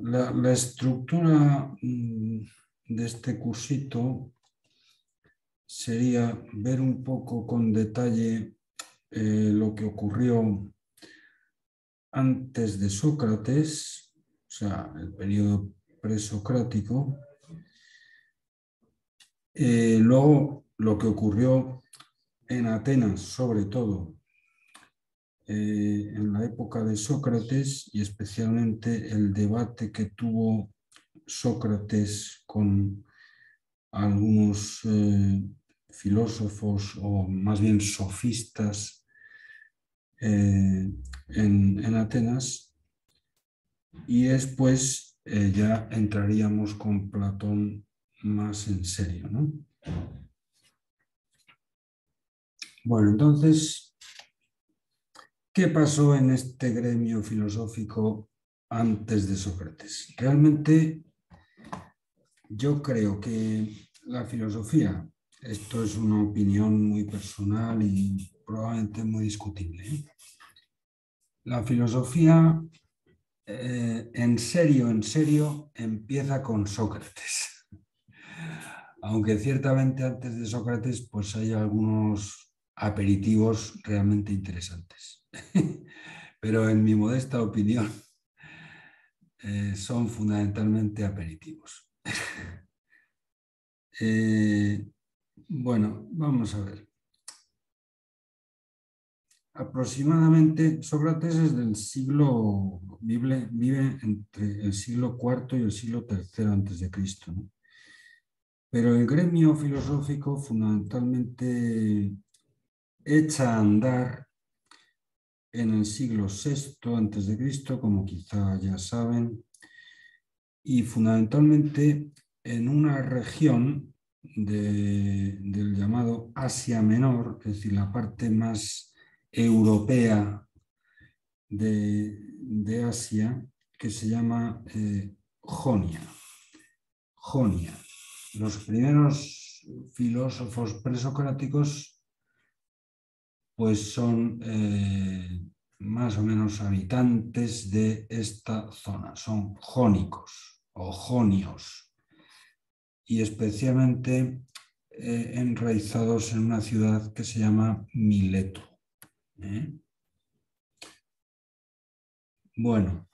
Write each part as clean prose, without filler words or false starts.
la estructura de este cursito sería ver un poco con detalle lo que ocurrió antes de Sócrates, o sea, el periodo presocrático, luego lo que ocurrió en Atenas, sobre todo en la época de Sócrates, y especialmente el debate que tuvo Sócrates con algunos filósofos o más bien sofistas en Atenas, y después ya entraríamos con Platón más en serio, ¿no? Bueno, entonces, ¿qué pasó en este gremio filosófico antes de Sócrates? Realmente yo creo que la filosofía, esto es una opinión muy personal y probablemente muy discutible, ¿eh? La filosofía en serio, empieza con Sócrates. Aunque ciertamente antes de Sócrates pues hay algunos aperitivos realmente interesantes. Pero en mi modesta opinión son fundamentalmente aperitivos. Bueno, vamos a ver. Aproximadamente Sócrates es del siglo, vive entre el siglo IV y el siglo III antes de Cristo, ¿no? Pero el gremio filosófico fundamentalmente echa a andar en el siglo VI antes de Cristo, como quizá ya saben, y fundamentalmente en una región del llamado Asia Menor, es decir, la parte más europea de Asia, que se llama Jonia. Jonia. Los primeros filósofos presocráticos pues son más o menos habitantes de esta zona, son jónicos o jonios, y especialmente enraizados en una ciudad que se llama Mileto. Bueno,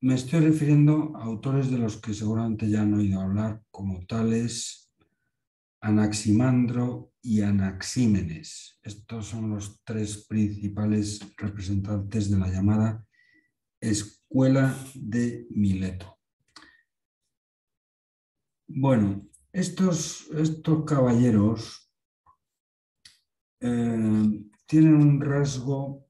me estoy refiriendo a autores de los que seguramente ya han oído hablar, como tales Anaximandro y Anaxímenes. Estos son los tres principales representantes de la llamada Escuela de Mileto. Bueno, estos caballeros tienen un rasgo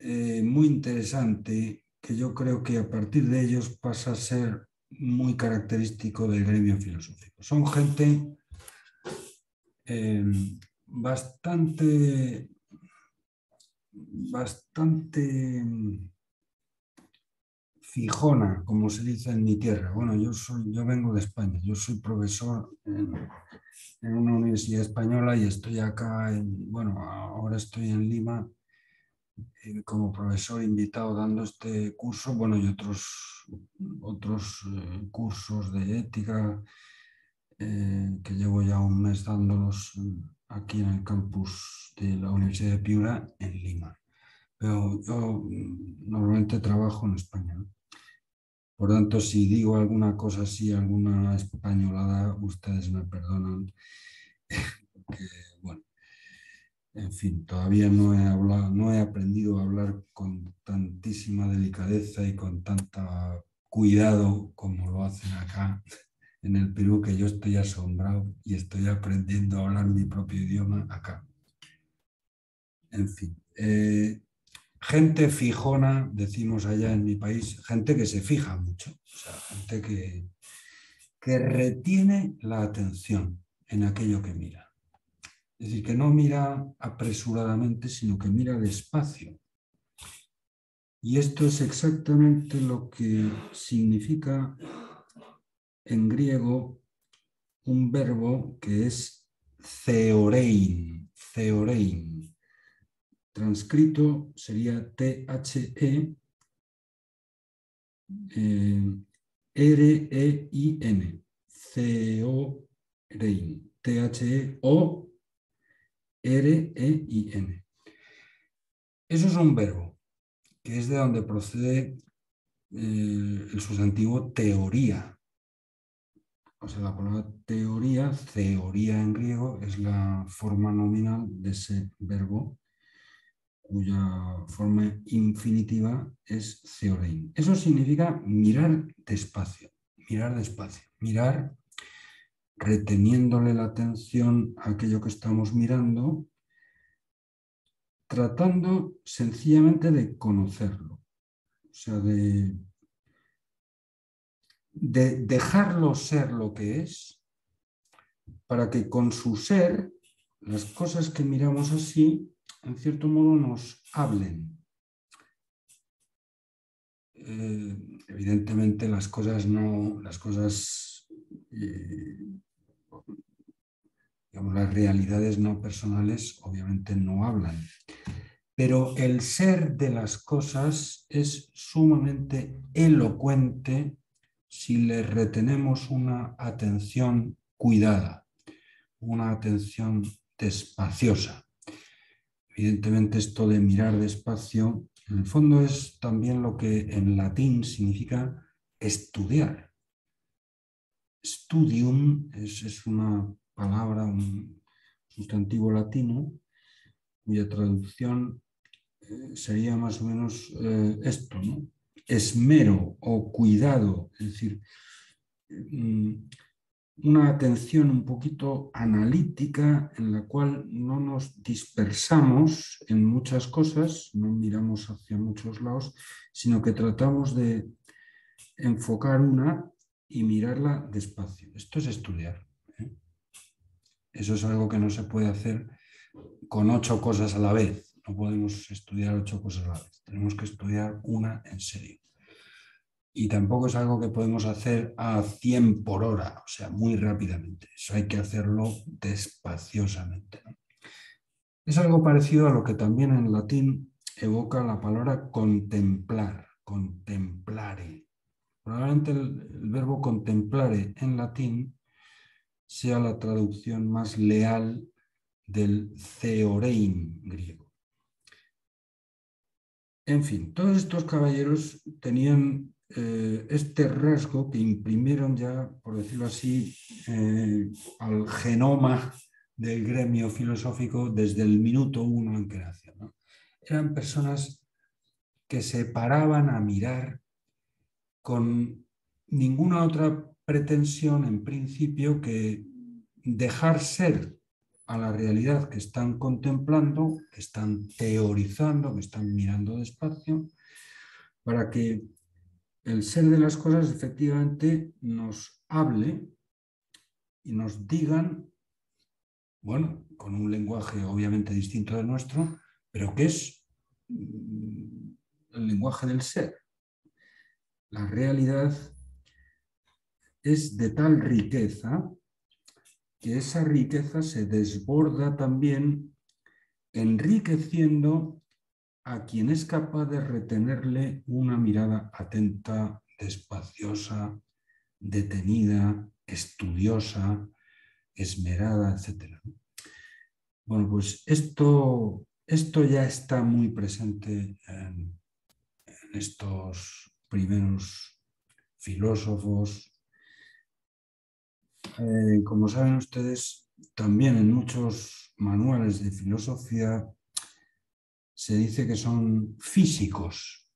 muy interesante que yo creo que a partir de ellos pasa a ser muy característico del gremio filosófico. Son gente bastante fijona, como se dice en mi tierra. Bueno, yo vengo de España, yo soy profesor en una universidad española y estoy acá, bueno, ahora estoy en Lima como profesor invitado dando este curso, bueno, y otros cursos de ética que llevo ya un mes dándolos aquí en el campus de la Universidad de Piura en Lima. Pero yo normalmente trabajo en España, ¿no? Por tanto, si digo alguna cosa así, alguna españolada, ustedes me perdonan, porque, bueno, en fin, todavía no he aprendido a hablar con tantísima delicadeza y con tanto cuidado como lo hacen acá en el Perú, que yo estoy asombrado y estoy aprendiendo a hablar mi propio idioma acá. En fin, gente fijona, decimos allá en mi país, gente que se fija mucho, o sea, gente que retiene la atención en aquello que mira. Es decir, que no mira apresuradamente, sino que mira despacio. Y esto es exactamente lo que significa en griego un verbo que es theorein. Theorein. transcrito sería THE REIN, Theorein, THEOREIN. Eso es un verbo, que es de donde procede el sustantivo teoría. O sea, la palabra teoría, theoría en griego, es la forma nominal de ese verbo, cuya forma infinitiva es theorein. Eso significa mirar despacio, mirar reteniéndole la atención a aquello que estamos mirando, tratando sencillamente de conocerlo, o sea, de dejarlo ser lo que es, para que con su ser las cosas que miramos así, en cierto modo, nos hablen. Evidentemente las cosas digamos, las realidades no personales obviamente no hablan, pero el ser de las cosas es sumamente elocuente si le retenemos una atención cuidada, una atención despaciosa. Evidentemente esto de mirar despacio, en el fondo es también lo que en latín significa estudiar. Studium es una palabra, un sustantivo latino, cuya traducción sería más o menos esto, ¿no? Esmero o cuidado, es decir, una atención un poquito analítica en la cual no nos dispersamos en muchas cosas, no miramos hacia muchos lados, sino que tratamos de enfocar una y mirarla despacio. Esto es estudiar. Eso es algo que no se puede hacer con 8 cosas a la vez. No podemos estudiar 8 cosas a la vez. Tenemos que estudiar una en serio. Y tampoco es algo que podemos hacer a 100 por hora, o sea, muy rápidamente. Eso hay que hacerlo despaciosamente, ¿no? Es algo parecido a lo que también en latín evoca la palabra contemplar, contemplare. Probablemente el verbo contemplare en latín sea la traducción más leal del theorein griego. En fin, todos estos caballeros tenían este rasgo que imprimieron ya, por decirlo así, al genoma del gremio filosófico desde el minuto 1 en que nació, ¿no? Eran personas que se paraban a mirar con ninguna otra pretensión en principio que dejar ser a la realidad que están contemplando, que están teorizando, que están mirando despacio, para que el ser de las cosas efectivamente nos hable y nos digan, bueno, con un lenguaje obviamente distinto del nuestro, pero que es el lenguaje del ser. La realidad es de tal riqueza que esa riqueza se desborda también enriqueciendo a quien es capaz de retenerle una mirada atenta, despaciosa, detenida, estudiosa, esmerada, etc. Bueno, pues esto ya está muy presente en estos primeros filósofos. Como saben ustedes, también en muchos manuales de filosofía se dice que son físicos.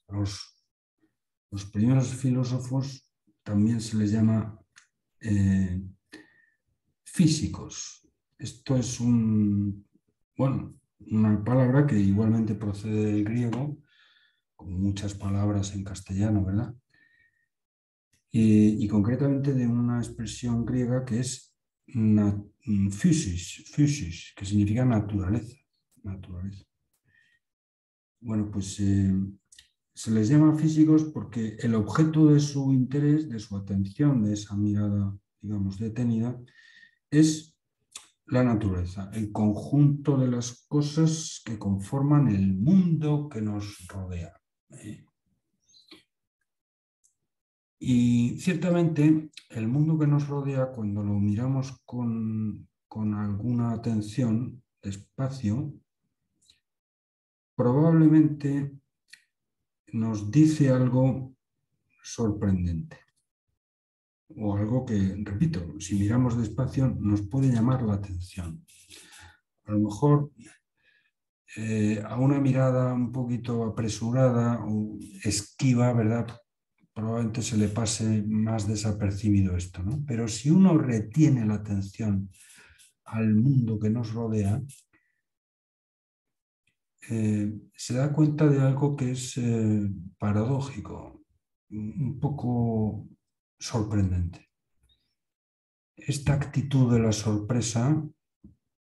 Los primeros filósofos también se les llama físicos. Esto es una palabra que igualmente procede del griego, como muchas palabras en castellano, ¿verdad? Y concretamente de una expresión griega que es physis, que significa naturaleza. Bueno, pues se les llama físicos porque el objeto de su interés, de su atención, de esa mirada, digamos, detenida, es la naturaleza, el conjunto de las cosas que conforman el mundo que nos rodea. Y ciertamente el mundo que nos rodea, cuando lo miramos con alguna atención, despacio, probablemente nos dice algo sorprendente. O algo que, repito, si miramos despacio nos puede llamar la atención. A lo mejor a una mirada un poquito apresurada o esquiva, ¿verdad? Probablemente se le pase más desapercibido esto, ¿no? Pero si uno retiene la atención al mundo que nos rodea, se da cuenta de algo que es paradójico, un poco sorprendente. Esta actitud de la sorpresa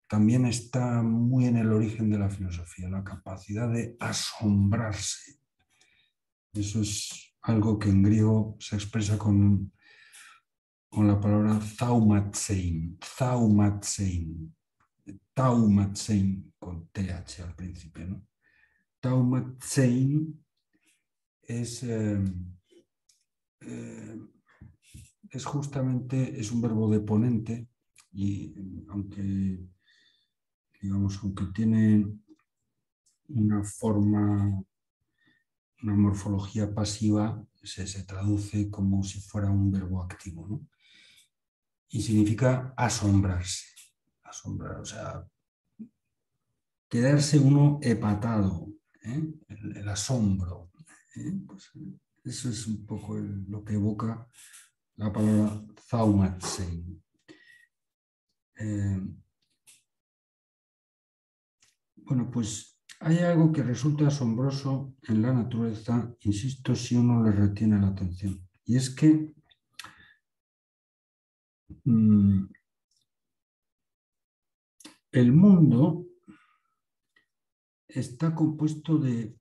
también está muy en el origen de la filosofía, la capacidad de asombrarse. Eso es algo que en griego se expresa con la palabra thaumatzein, taumatzein, con TH al principio, ¿no? Taumatzein es, es justamente, es un verbo deponente y aunque, digamos, aunque tiene una forma, una morfología pasiva, se traduce como si fuera un verbo activo, ¿no? Y significa asombrarse, asombrar, o sea, quedarse uno hepatado, ¿eh? El asombro. Pues eso es un poco lo que evoca la palabra thaumatzein. Bueno, pues hay algo que resulta asombroso en la naturaleza, insisto, si uno le retiene la atención. Y es que el mundo está compuesto de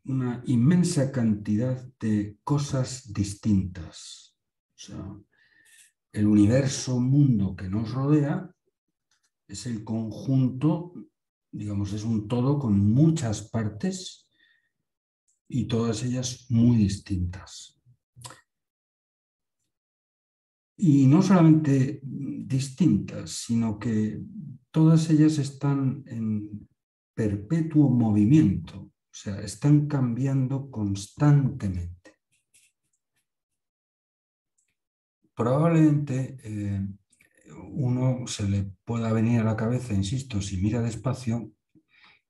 una inmensa cantidad de cosas distintas. O sea, el universo mundo que nos rodea es el conjunto, digamos, es un todo con muchas partes y todas ellas muy distintas. Y no solamente distintas, sino que todas ellas están en perpetuo movimiento, o sea, están cambiando constantemente. Probablemente uno se le pueda venir a la cabeza, insisto, si mira despacio,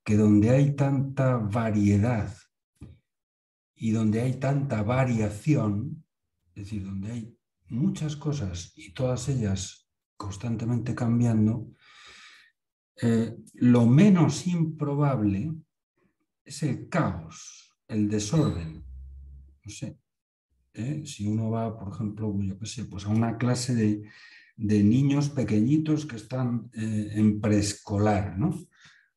que donde hay tanta variedad y donde hay tanta variación, es decir, donde hay muchas cosas y todas ellas constantemente cambiando, lo menos improbable es el caos, el desorden. No sé, si uno va, por ejemplo, yo qué sé, pues a una clase de niños pequeñitos que están en preescolar, ¿no?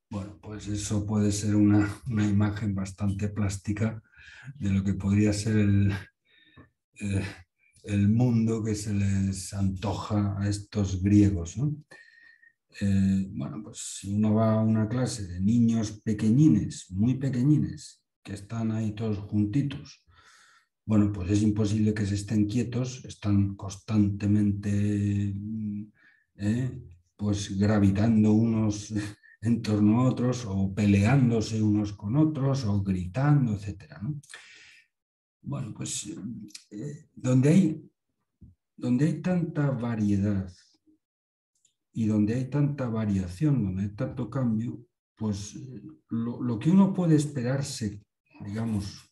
Bueno, pues eso puede ser una imagen bastante plástica de lo que podría ser eh, el mundo que se les antoja a estos griegos, ¿no? Bueno, pues si uno va a una clase de niños pequeñines, muy pequeñines, que están ahí todos juntitos, bueno, pues es imposible que se estén quietos, están constantemente pues gravitando unos en torno a otros o peleándose unos con otros o gritando, etcétera, ¿no? Bueno, pues donde hay tanta variedad y donde hay tanta variación, donde hay tanto cambio, pues lo que uno puede esperarse, digamos,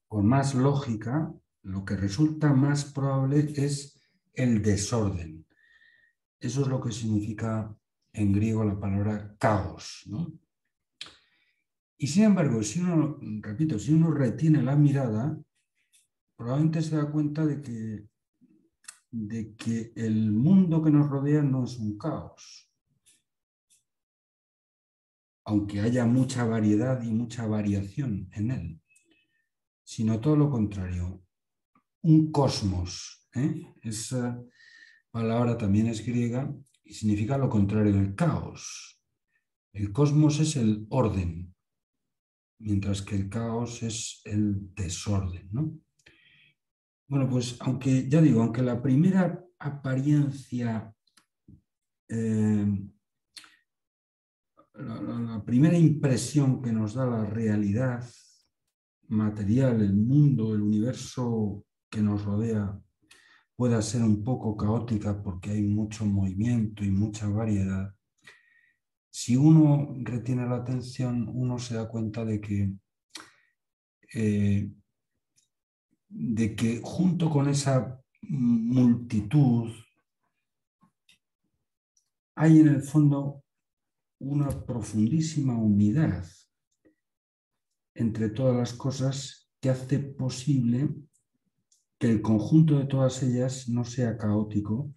con más lógica, lo que resulta más probable es el desorden. Eso es lo que significa en griego la palabra caos, ¿no? Y sin embargo, si uno, repito, si uno retiene la mirada, probablemente se da cuenta de que el mundo que nos rodea no es un caos, aunque haya mucha variedad y mucha variación en él, sino todo lo contrario, un cosmos. palabra también es griega y significa lo contrario del caos. El cosmos es el orden, mientras que el caos es el desorden, ¿no? Bueno, pues aunque, ya digo, aunque la primera apariencia, eh, la primera impresión que nos da la realidad material, el mundo, el universo que nos rodea, pueda ser un poco caótica porque hay mucho movimiento y mucha variedad, si uno retiene la atención, uno se da cuenta eh, de que junto con esa multitud hay en el fondo una profundísima unidad entre todas las cosas que hace posible que el conjunto de todas ellas no sea caótico,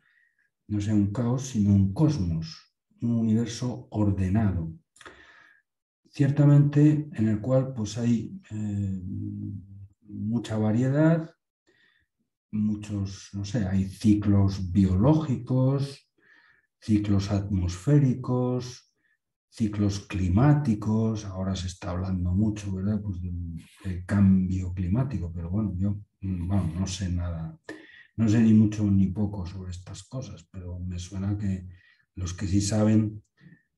no sea un caos, sino un cosmos, un universo ordenado. Ciertamente en el cual pues hay mucha variedad, muchos, no sé, hay ciclos biológicos, ciclos atmosféricos, ciclos climáticos, ahora se está hablando mucho, ¿verdad? Pues del cambio climático, pero bueno, yo bueno, no sé nada, no sé ni mucho ni poco sobre estas cosas, pero me suena que los que sí saben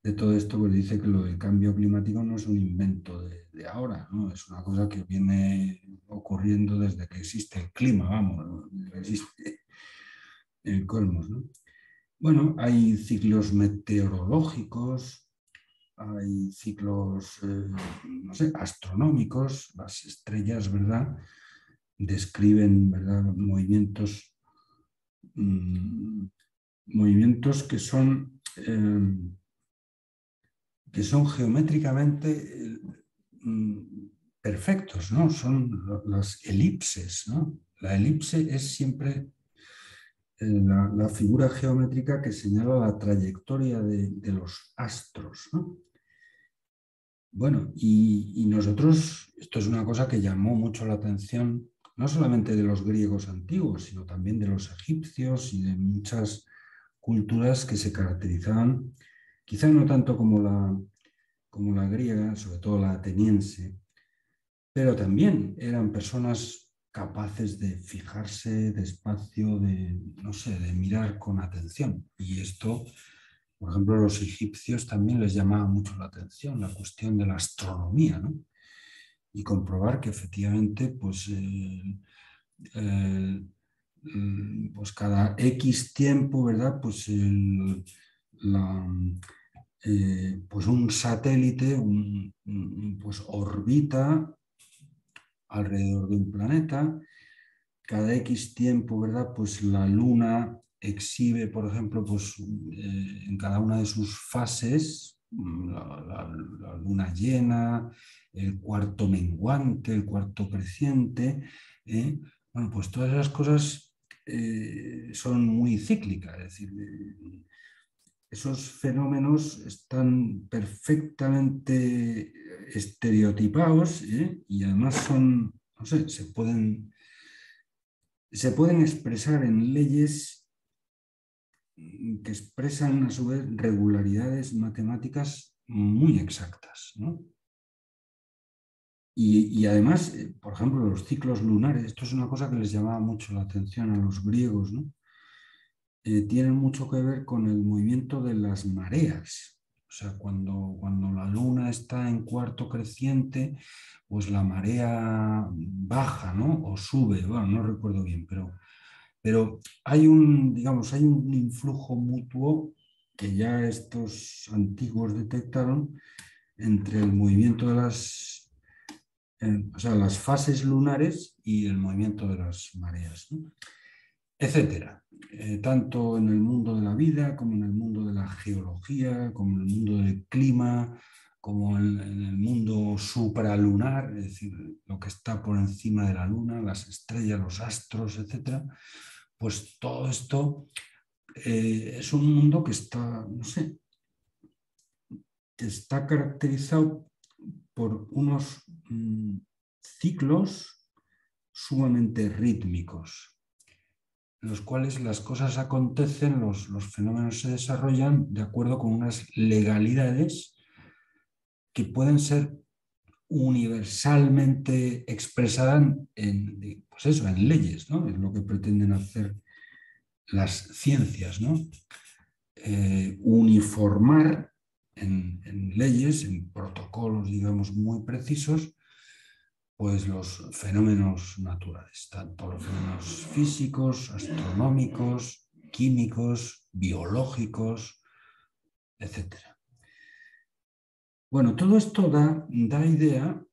de todo esto, pues dice que lo del cambio climático no es un invento de ahora, ¿no? Es una cosa que viene ocurriendo desde que existe el clima, vamos, ¿no? Desde que existe el cosmos, ¿no? Bueno, hay ciclos meteorológicos, hay ciclos, no sé, astronómicos, las estrellas, ¿verdad? Describen, ¿verdad? Mmm, movimientos que son geométricamente perfectos, ¿no? Son las elipses, ¿no? La elipse es siempre la figura geométrica que señala la trayectoria de los astros, ¿no? Bueno, y nosotros, esto es una cosa que llamó mucho la atención, no solamente de los griegos antiguos, sino también de los egipcios y de muchas culturas que se caracterizaban, quizá no tanto como la griega, sobre todo la ateniense, pero también eran personas capaces de fijarse despacio, de, no sé, de mirar con atención. Y esto, por ejemplo, a los egipcios también les llamaba mucho la atención la cuestión de la astronomía, ¿no? Y comprobar que efectivamente, eh, pues cada X tiempo, ¿verdad? La, pues un satélite pues orbita alrededor de un planeta. Cada X tiempo, ¿verdad? Pues la Luna exhibe, por ejemplo, pues, en cada una de sus fases, la luna llena, el cuarto menguante, el cuarto creciente. Bueno, pues todas esas cosas son muy cíclicas, es decir, esos fenómenos están perfectamente estereotipados, y además son, no sé, se pueden expresar en leyes que expresan a su vez regularidades matemáticas muy exactas, ¿no? Y además, por ejemplo, los ciclos lunares, esto es una cosa que les llamaba mucho la atención a los griegos, ¿no? Tienen mucho que ver con el movimiento de las mareas. O sea, cuando la luna está en cuarto creciente, pues la marea baja, ¿no? O sube, bueno, no recuerdo bien, pero hay digamos, hay un influjo mutuo que ya estos antiguos detectaron entre el movimiento de o sea, las fases lunares y el movimiento de las mareas, ¿no? Etcétera. Tanto en el mundo de la vida, como en el mundo de la geología, como en el mundo del clima, como en el mundo supralunar, es decir, lo que está por encima de la luna, las estrellas, los astros, etcétera. Pues todo esto es un mundo que está, no sé, que está caracterizado por unos ciclos sumamente rítmicos. los cuales las cosas acontecen, los fenómenos se desarrollan de acuerdo con unas legalidades que pueden ser universalmente expresadas en, pues eso, en leyes, ¿no? Es lo que pretenden hacer las ciencias, ¿no? Uniformar en leyes, en protocolos, digamos, muy precisos, pues los fenómenos naturales, tanto los fenómenos físicos, astronómicos, químicos, biológicos, etcétera. Bueno, todo esto da idea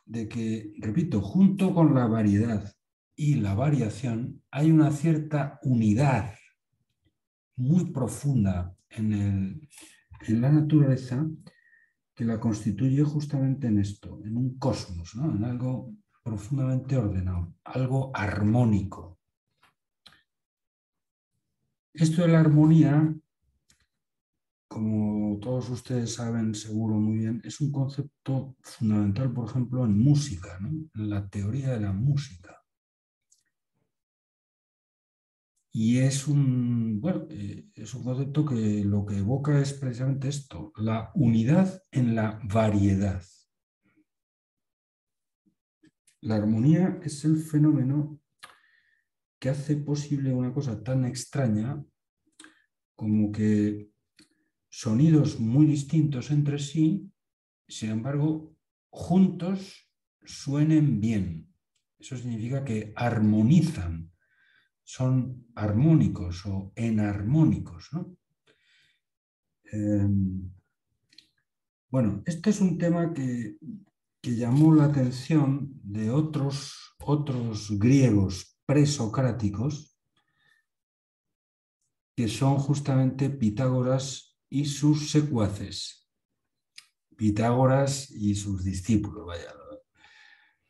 de que, repito, junto con la variedad y la variación, hay una cierta unidad muy profunda en la naturaleza que la constituye justamente en esto, en un cosmos, ¿no? En algo profundamente ordenado, algo armónico. Esto de la armonía, como todos ustedes saben seguro muy bien, es un concepto fundamental, por ejemplo, en música, ¿no? En la teoría de la música. Y es bueno, es un concepto que lo que evoca es precisamente esto, la unidad en la variedad. La armonía es el fenómeno que hace posible una cosa tan extraña como que sonidos muy distintos entre sí, sin embargo, juntos suenen bien. Eso significa que armonizan, son armónicos o enarmónicos, ¿no? Bueno, este es un tema que llamó la atención de otros griegos presocráticos, que son justamente Pitágoras y sus secuaces. Pitágoras y sus discípulos, vaya,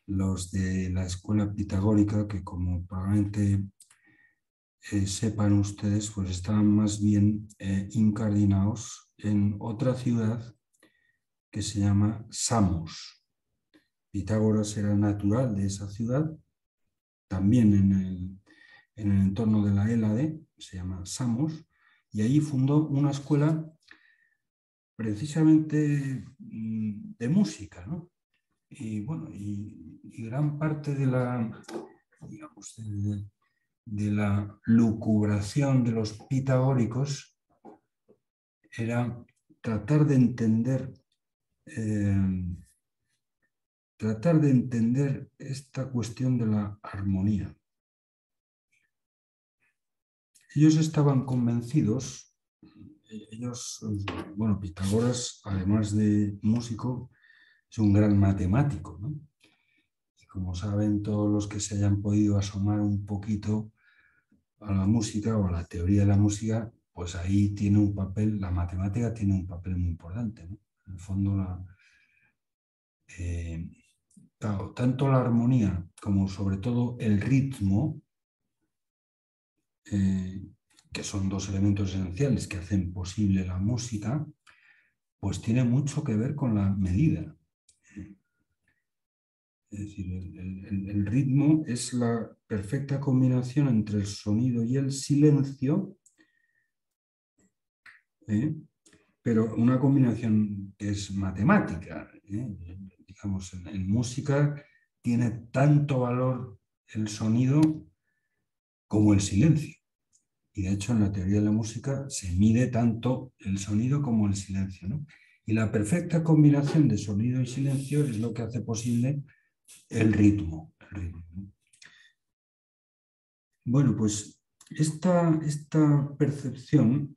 los de la escuela pitagórica, que como probablemente sepan ustedes, pues estaban más bien incardinados en otra ciudad que se llama Samos. Pitágoras era natural de esa ciudad, también en el entorno de la Hélade, se llama Samos, y ahí fundó una escuela precisamente de música, ¿no? Y bueno, y gran parte de la, digamos, de la lucubración de los pitagóricos era tratar de entender esta cuestión de la armonía. Ellos estaban convencidos, bueno, Pitágoras, además de músico, es un gran matemático, ¿no? Y como saben todos los que se hayan podido asomar un poquito a la música o a la teoría de la música, pues ahí tiene un papel, la matemática tiene un papel muy importante, ¿no? En el fondo, claro, tanto la armonía como sobre todo el ritmo, que son dos elementos esenciales que hacen posible la música, pues tiene mucho que ver con la medida. Es decir, el ritmo es la perfecta combinación entre el sonido y el silencio, pero una combinación que es matemática. Digamos, en música tiene tanto valor el sonido como el silencio. Y de hecho en la teoría de la música se mide tanto el sonido como el silencio, ¿no? Y la perfecta combinación de sonido y silencio es lo que hace posible el ritmo. ¿No? Bueno, pues esta percepción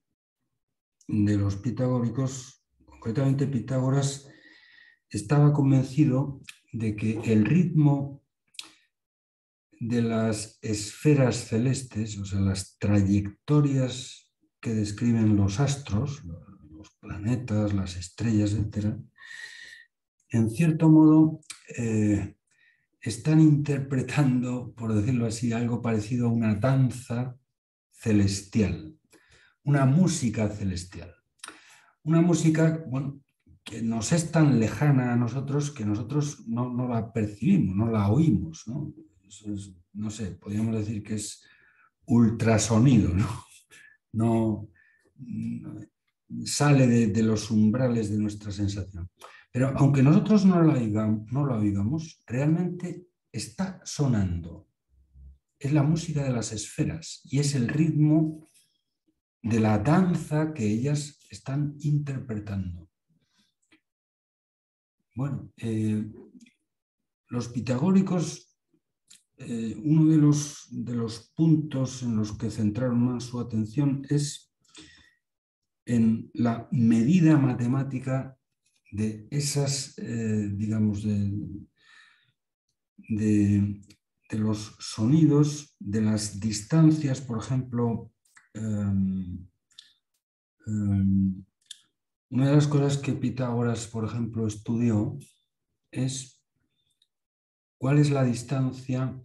de los pitagóricos, concretamente Pitágoras, estaba convencido de que el ritmo de las esferas celestes, o sea, las trayectorias que describen los astros, los planetas, las estrellas, etc., en cierto modo están interpretando, por decirlo así, algo parecido a una danza celestial, una música celestial. Una música, bueno, que nos es tan lejana a nosotros que nosotros no la percibimos, no la oímos, ¿no? No sé, podríamos decir que es ultrasonido, ¿no? No, sale de los umbrales de nuestra sensación. Pero aunque nosotros no lo oigamos, realmente está sonando. Es la música de las esferas y es el ritmo de la danza que ellas están interpretando. Bueno, los pitagóricos, uno de los puntos en los que centraron más su atención es en la medida matemática de esas, digamos, de los sonidos, de las distancias, por ejemplo. Una de las cosas que Pitágoras, por ejemplo, estudió es cuál es la distancia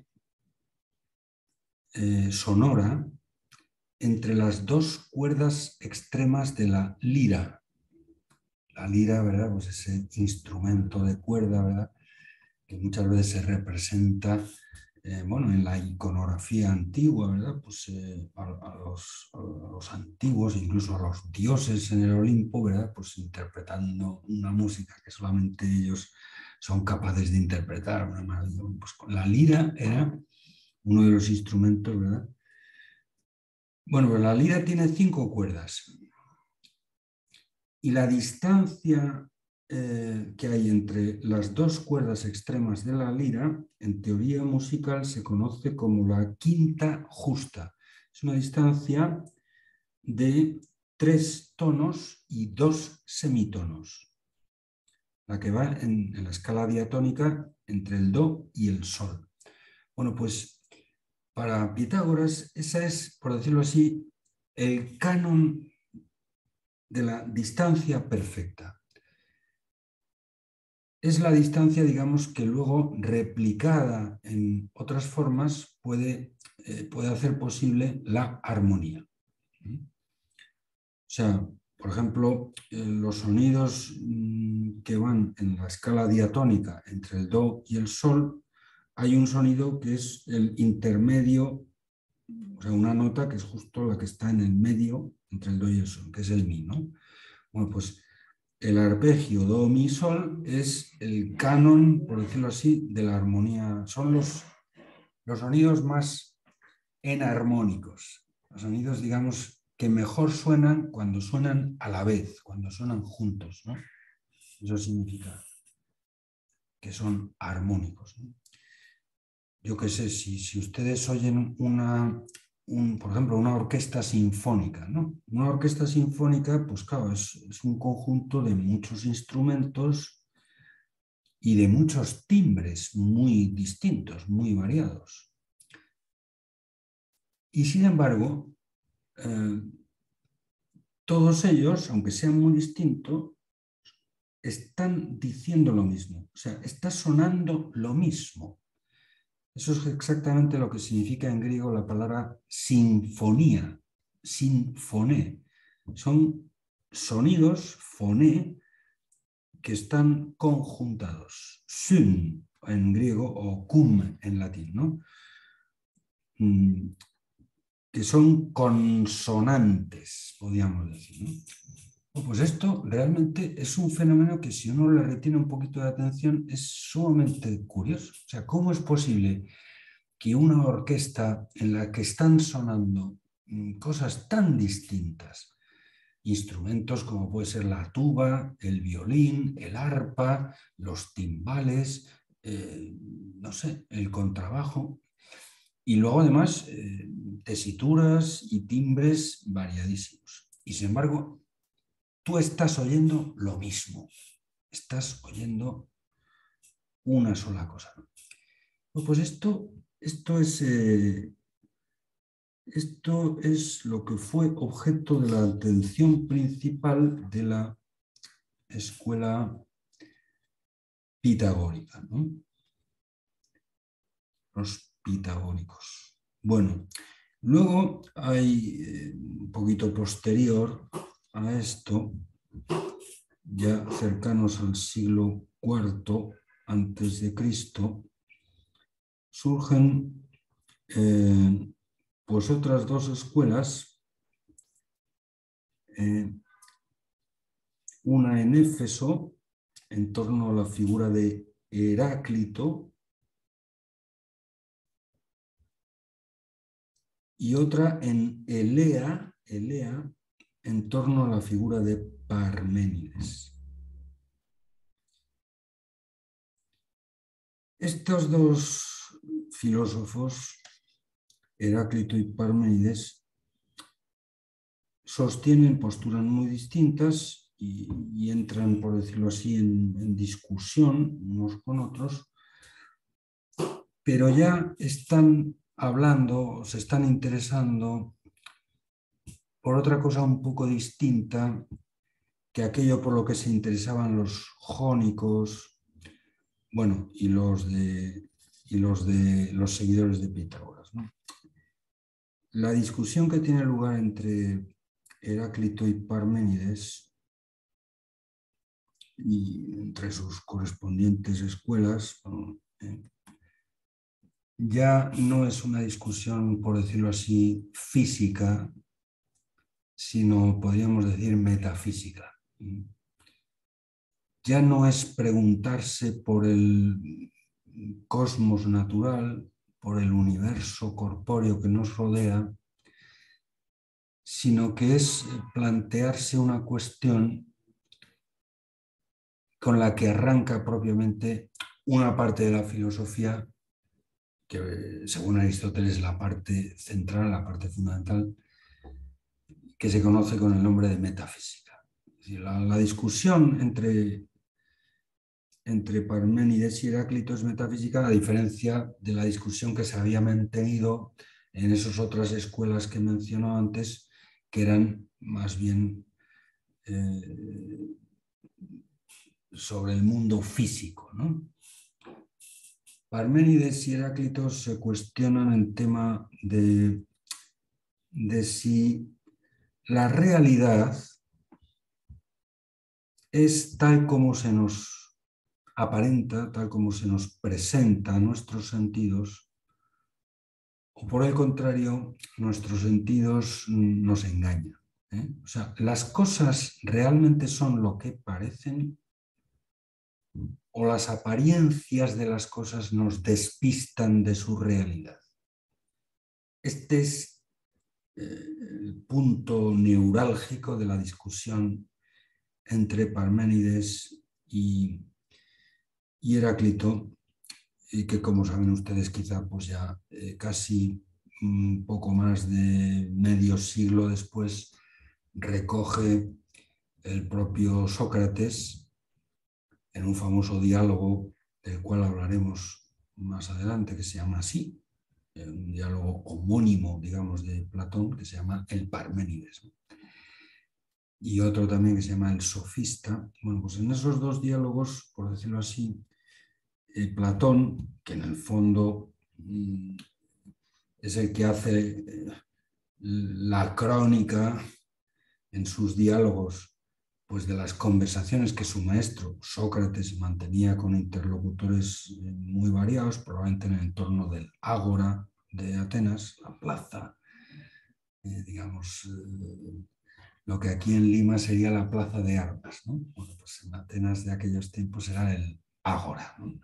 sonora entre las dos cuerdas extremas de la lira. La lira, ¿verdad? Pues ese instrumento de cuerda, ¿verdad? Que muchas veces se representa, bueno, en la iconografía antigua, ¿verdad? Pues a los antiguos, incluso a los dioses en el Olimpo, ¿verdad? Pues interpretando una música que solamente ellos son capaces de interpretar. Una maravilla. Pues la lira era uno de los instrumentos, ¿verdad? Bueno, pues la lira tiene 5 cuerdas y la distancia que hay entre las dos cuerdas extremas de la lira, en teoría musical se conoce como la quinta justa. Es una distancia de 3 tonos y 2 semitonos, la que va en la escala diatónica entre el do y el sol. Bueno, pues para Pitágoras esa es, por decirlo así, el canon de la distancia perfecta. Es la distancia, digamos, que luego replicada en otras formas puede hacer posible la armonía. O sea, por ejemplo, los sonidos que van en la escala diatónica entre el do y el sol, hay un sonido que es el intermedio, o sea, una nota que es justo la que está en el medio entre el do y el sol, que es el mi, ¿no? Bueno, pues el arpegio do, mi, sol es el canon, por decirlo así, de la armonía. Son los sonidos más enarmónicos, los sonidos, digamos, que mejor suenan cuando suenan a la vez, cuando suenan juntos, ¿no? Eso significa que son armónicos, ¿no? Yo qué sé, si ustedes oyen por ejemplo, una orquesta sinfónica, ¿no? Una orquesta sinfónica, pues claro, es un conjunto de muchos instrumentos y de muchos timbres muy distintos, muy variados. Y sin embargo, todos ellos, aunque sean muy distintos, están diciendo lo mismo, o sea, está sonando lo mismo. Eso es exactamente lo que significa en griego la palabra sinfonía, sinfoné. Son sonidos, foné, que están conjuntados. Syn en griego o cum en latín, ¿no? Que son consonantes, podríamos decir, ¿no? Pues esto realmente es un fenómeno que si uno le retiene un poquito de atención es sumamente curioso. O sea, ¿cómo es posible que una orquesta en la que están sonando cosas tan distintas, instrumentos como puede ser la tuba, el violín, el arpa, los timbales, no sé, el contrabajo, y luego además tesituras y timbres variadísimos? Y sin embargo, tú estás oyendo lo mismo, estás oyendo una sola cosa. Pues esto es lo que fue objeto de la atención principal de la escuela pitagórica, ¿no? Los pitagóricos. Bueno, luego hay un poquito posterior a esto, ya cercanos al siglo IV antes de Cristo, surgen pues otras dos escuelas, una en Éfeso, en torno a la figura de Heráclito, y otra en Elea, en torno a la figura de Parménides. Estos dos filósofos, Heráclito y Parménides, sostienen posturas muy distintas y entran, por decirlo así, en discusión unos con otros, pero ya están hablando, se están interesando por otra cosa un poco distinta que aquello por lo que se interesaban los jónicos, bueno, y los seguidores de Pitágoras, ¿no? La discusión que tiene lugar entre Heráclito y Parménides y entre sus correspondientes escuelas, ya no es una discusión, por decirlo así, física, sino podríamos decir metafísica. Ya no es preguntarse por el cosmos natural, por el universo corpóreo que nos rodea, sino que es plantearse una cuestión con la que arranca propiamente una parte de la filosofía que, según Aristóteles, es la parte central, la parte fundamental, que se conoce con el nombre de metafísica. Es decir, la discusión entre Parménides y Heráclito es metafísica, a diferencia de la discusión que se había mantenido en esas otras escuelas que mencionó antes, que eran más bien sobre el mundo físico, ¿no? Parménides y Heráclito se cuestionan el tema de si la realidad es tal como se nos aparenta, tal como se nos presenta a nuestros sentidos, o por el contrario, nuestros sentidos nos engañan. O sea, las cosas realmente son lo que parecen o las apariencias de las cosas nos despistan de su realidad. Este es el punto neurálgico de la discusión entre Parménides y Heráclito, y que, como saben ustedes, quizá pues ya casi un poco más de medio siglo después recoge el propio Sócrates en un famoso diálogo del cual hablaremos más adelante, que se llama así, un diálogo homónimo, digamos, de Platón, que se llama el Parménides, ¿no? Y otro también que se llama el Sofista. Bueno, pues en esos dos diálogos, por decirlo así, Platón, que en el fondo es el que hace la crónica en sus diálogos, pues de las conversaciones que su maestro Sócrates mantenía con interlocutores muy variados, probablemente en el entorno del Ágora de Atenas, la plaza, digamos, lo que aquí en Lima sería la plaza de armas, ¿no? Bueno, pues en Atenas de aquellos tiempos era el Ágora, ¿no?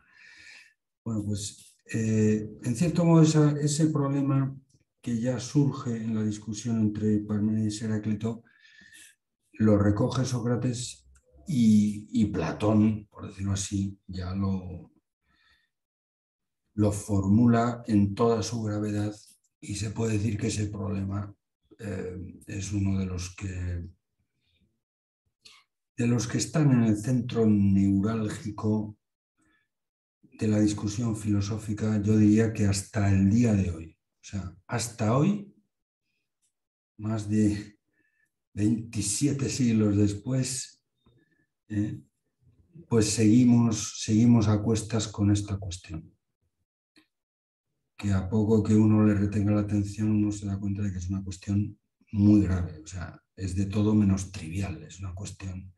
Bueno, pues en cierto modo ese problema que ya surge en la discusión entre Parménides y Heráclito lo recoge Sócrates y Platón, por decirlo así, ya lo formula en toda su gravedad y se puede decir que ese problema es uno de los que están en el centro neurálgico de la discusión filosófica, yo diría que hasta el día de hoy. O sea, hasta hoy, más de 27 siglos después, pues seguimos a cuestas con esta cuestión. Que a poco que uno le retenga la atención, uno se da cuenta de que es una cuestión muy grave. O sea, es de todo menos trivial. Es una cuestión,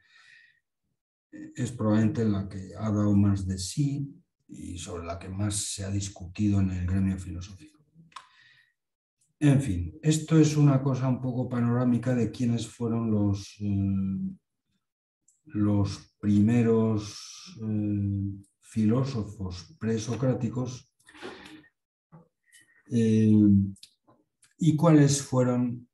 es probablemente la que ha dado más de sí y sobre la que más se ha discutido en el gremio filosófico. En fin, esto es una cosa un poco panorámica de quiénes fueron los primeros filósofos presocráticos eh, y cuáles fueron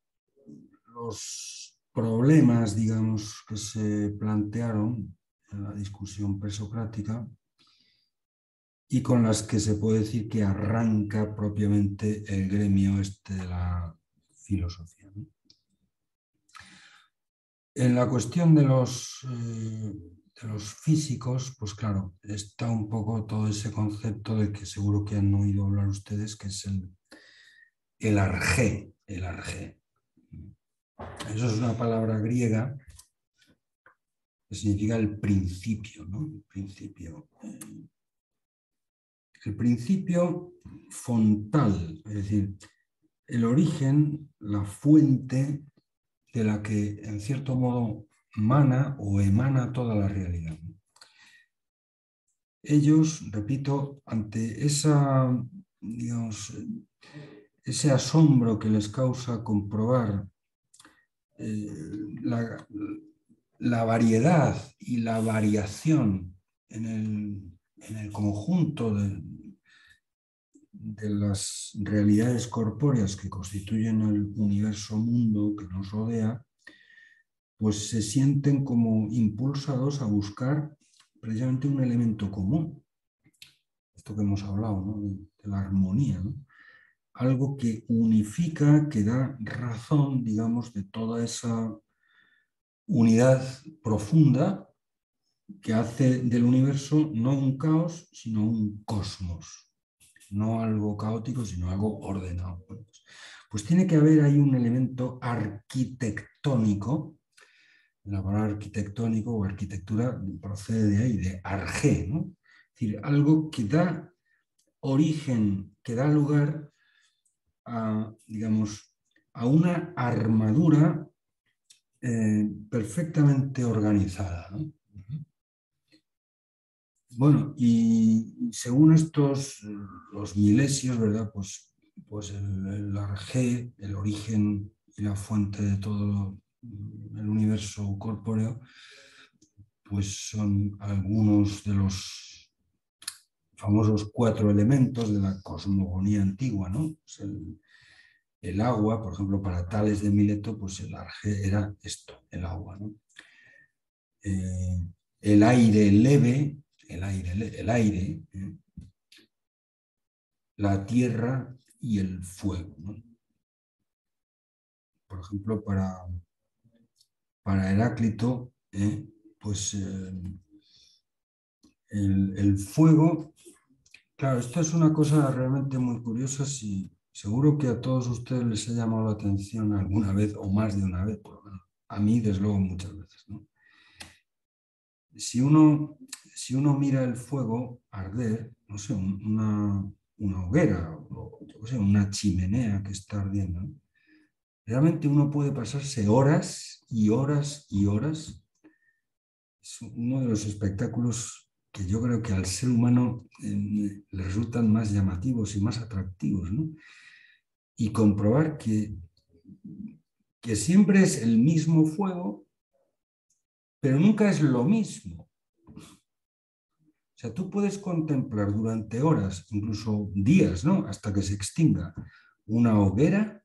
los problemas, digamos, que se plantearon en la discusión presocrática y con las que se puede decir que arranca propiamente el gremio este de la filosofía, ¿no? En la cuestión de los físicos, pues claro, está un poco todo ese concepto del que seguro que han oído hablar ustedes, que es el arjé, el arjé. Eso es una palabra griega que significa el principio, ¿no? El principio fontal, es decir, el origen, la fuente de la que en cierto modo mana o emana toda la realidad. Ellos, repito, ante digamos, ese asombro que les causa comprobar la, la variedad y la variación en el conjunto de las realidades corpóreas que constituyen el universo mundo que nos rodea, pues se sienten como impulsados a buscar precisamente un elemento común, esto que hemos hablado, ¿no? De la armonía, ¿no? Algo que unifica, que da razón, digamos, de toda esa unidad profunda que hace del universo no un caos, sino un cosmos, no algo caótico, sino algo ordenado. Pues tiene que haber ahí un elemento arquitectónico. La palabra arquitectónico o arquitectura procede de ahí, de arjé, ¿no? Es decir, algo que da origen, que da lugar a, digamos, a una armadura perfectamente organizada, ¿no? Bueno, y según los milesios, ¿verdad? Pues el arjé, el origen y la fuente de todo el universo corpóreo, pues son algunos de los famosos 4 elementos de la cosmogonía antigua, ¿no? Pues el agua, por ejemplo, para Tales de Mileto, pues el arjé era esto, el agua, ¿no? Eh, el aire leve, el aire, la tierra y el fuego, ¿no? Por ejemplo, para Heráclito, pues el fuego, claro, esto es una cosa realmente muy curiosa, si, seguro que a todos ustedes les ha llamado la atención alguna vez o más de una vez, por lo menos. A mí, desde luego, muchas veces, ¿no? Si uno, si uno mira el fuego arder, no sé, una hoguera o yo qué sé, una chimenea que está ardiendo, ¿no? Realmente uno puede pasarse horas y horas y horas. Es uno de los espectáculos que yo creo que al ser humano le resultan más llamativos y más atractivos, ¿no? Y comprobar que siempre es el mismo fuego, pero nunca es lo mismo. O sea, tú puedes contemplar durante horas, incluso días, ¿no? Hasta que se extinga una hoguera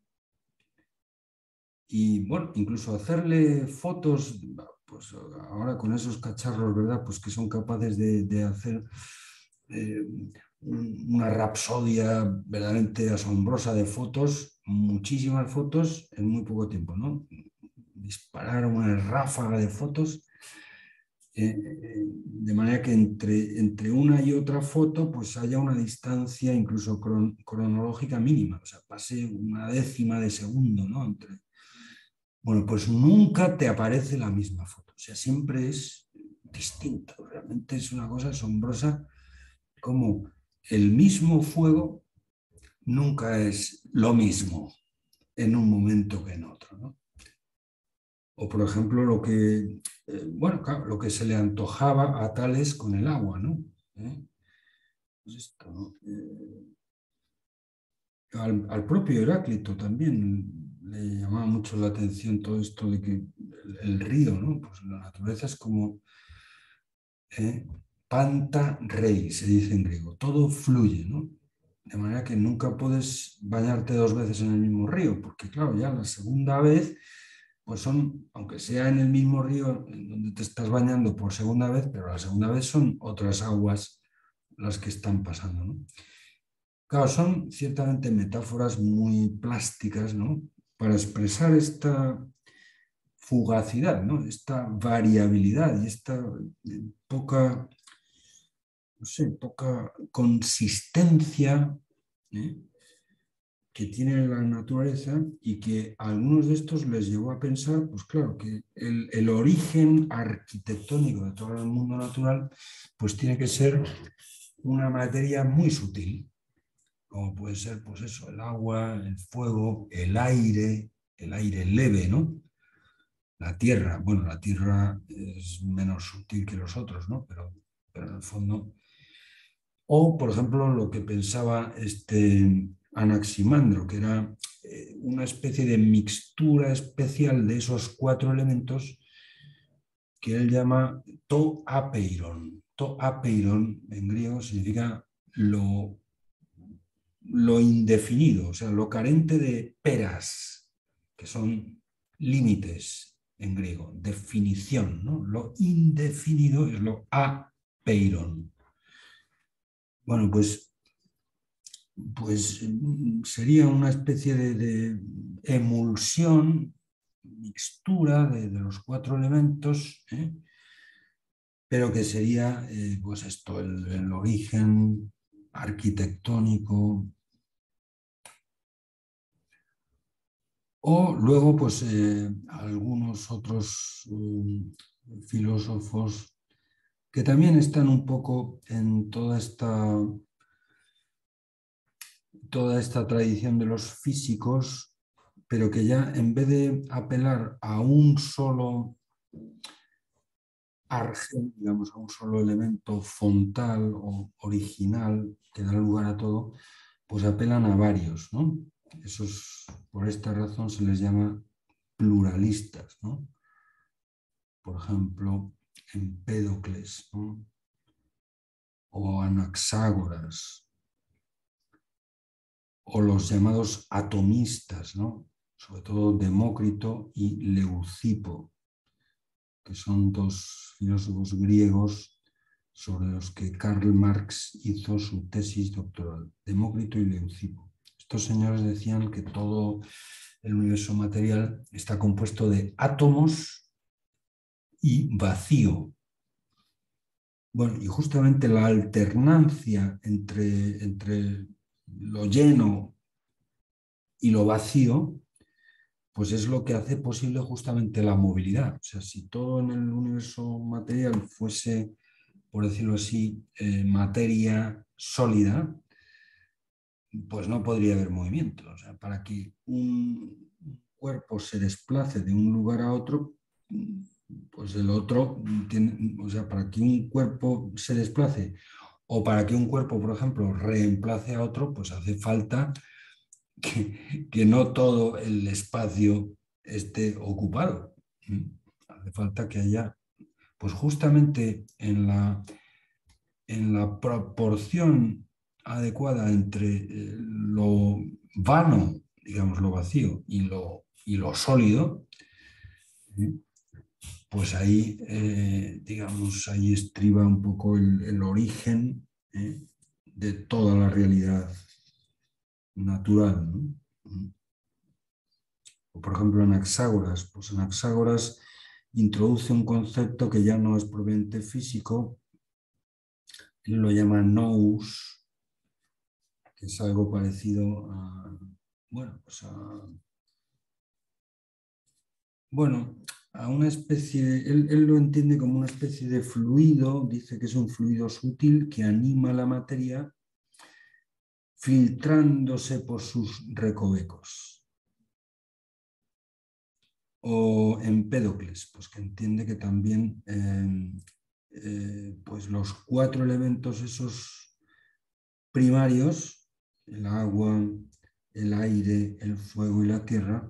y, bueno, incluso hacerle fotos, pues ahora con esos cacharros, ¿verdad? Pues que son capaces de hacer eh, una rapsodia verdaderamente asombrosa de fotos, muchísimas fotos en muy poco tiempo, ¿no? Disparar una ráfaga de fotos de manera que entre una y otra foto pues haya una distancia incluso cronológica mínima, o sea, pase una décima de segundo, ¿no? Bueno, pues nunca te aparece la misma foto, o sea, siempre es distinto, realmente es una cosa asombrosa como el mismo fuego nunca es lo mismo en un momento que en otro, ¿no? O por ejemplo, bueno, claro, lo que se le antojaba a Tales con el agua, ¿no? Pues esto, ¿no? Al propio Heráclito también le llamaba mucho la atención todo esto de que el río, ¿no? Pues la naturaleza es como panta rei, se dice en griego, todo fluye, ¿no? De manera que nunca puedes bañarte dos veces en el mismo río, porque claro, ya la segunda vez, pues son, aunque sea en el mismo río en donde te estás bañando por segunda vez, pero la segunda vez son otras aguas las que están pasando, ¿no? Claro, son ciertamente metáforas muy plásticas, ¿no? Para expresar esta fugacidad, ¿no? Esta variabilidad y esta poca, no sé, poca consistencia, ¿eh? Que tiene la naturaleza y que a algunos de estos les llevó a pensar, pues claro, que el origen arquitectónico de todo el mundo natural, pues tiene que ser una materia muy sutil, como puede ser, pues eso, el agua, el fuego, el aire leve, ¿no? La tierra, bueno, la tierra es menos sutil que los otros, ¿no? Pero en el fondo. O, por ejemplo, lo que pensaba Anaximandro, que era una especie de mixtura especial de esos cuatro elementos que él llama to apeiron. To apeiron en griego significa lo indefinido, o sea, lo carente de peras, que son límites en griego, definición, ¿no? Lo indefinido es lo apeiron. Bueno, pues sería una especie de emulsión, mixtura de los cuatro elementos, pero que sería pues esto, el origen arquitectónico. O luego, pues algunos otros filósofos que también están un poco en toda esta tradición de los físicos, pero que ya en vez de apelar a un solo argen, digamos, a un solo elemento fontal o original que da lugar a todo, pues apelan a varios, ¿no? Por esta razón se les llama pluralistas, ¿no? Por ejemplo, Empédocles, ¿no? O Anaxágoras, o los llamados atomistas, ¿no? Sobre todo Demócrito y Leucipo, que son dos filósofos griegos sobre los que Karl Marx hizo su tesis doctoral, Demócrito y Leucipo. Estos señores decían que todo el universo material está compuesto de átomos y vacío. Bueno, y justamente la alternancia entre lo lleno y lo vacío, pues es lo que hace posible justamente la movilidad. O sea, si todo en el universo material fuese, por decirlo así, materia sólida, pues no podría haber movimiento. O sea, para que un cuerpo se desplace de un lugar a otro, pues el otro tiene, o sea, para que un cuerpo se desplace o para que un cuerpo, por ejemplo, reemplace a otro, pues hace falta que no todo el espacio esté ocupado. Hace falta que haya, pues justamente en la proporción adecuada entre lo vano, digamos, lo vacío, y lo sólido, ¿eh? Pues ahí, digamos, ahí estriba un poco el origen, de toda la realidad natural, ¿no? O por ejemplo, Anaxágoras, pues Anaxágoras introduce un concepto que ya no es propiamente físico, él lo llama nous, que es algo parecido bueno, pues bueno, a una especie, él lo entiende como una especie de fluido, dice que es un fluido sutil que anima la materia filtrándose por sus recovecos. O Empédocles, pues que entiende que también pues los cuatro elementos esos primarios, el agua, el aire, el fuego y la tierra,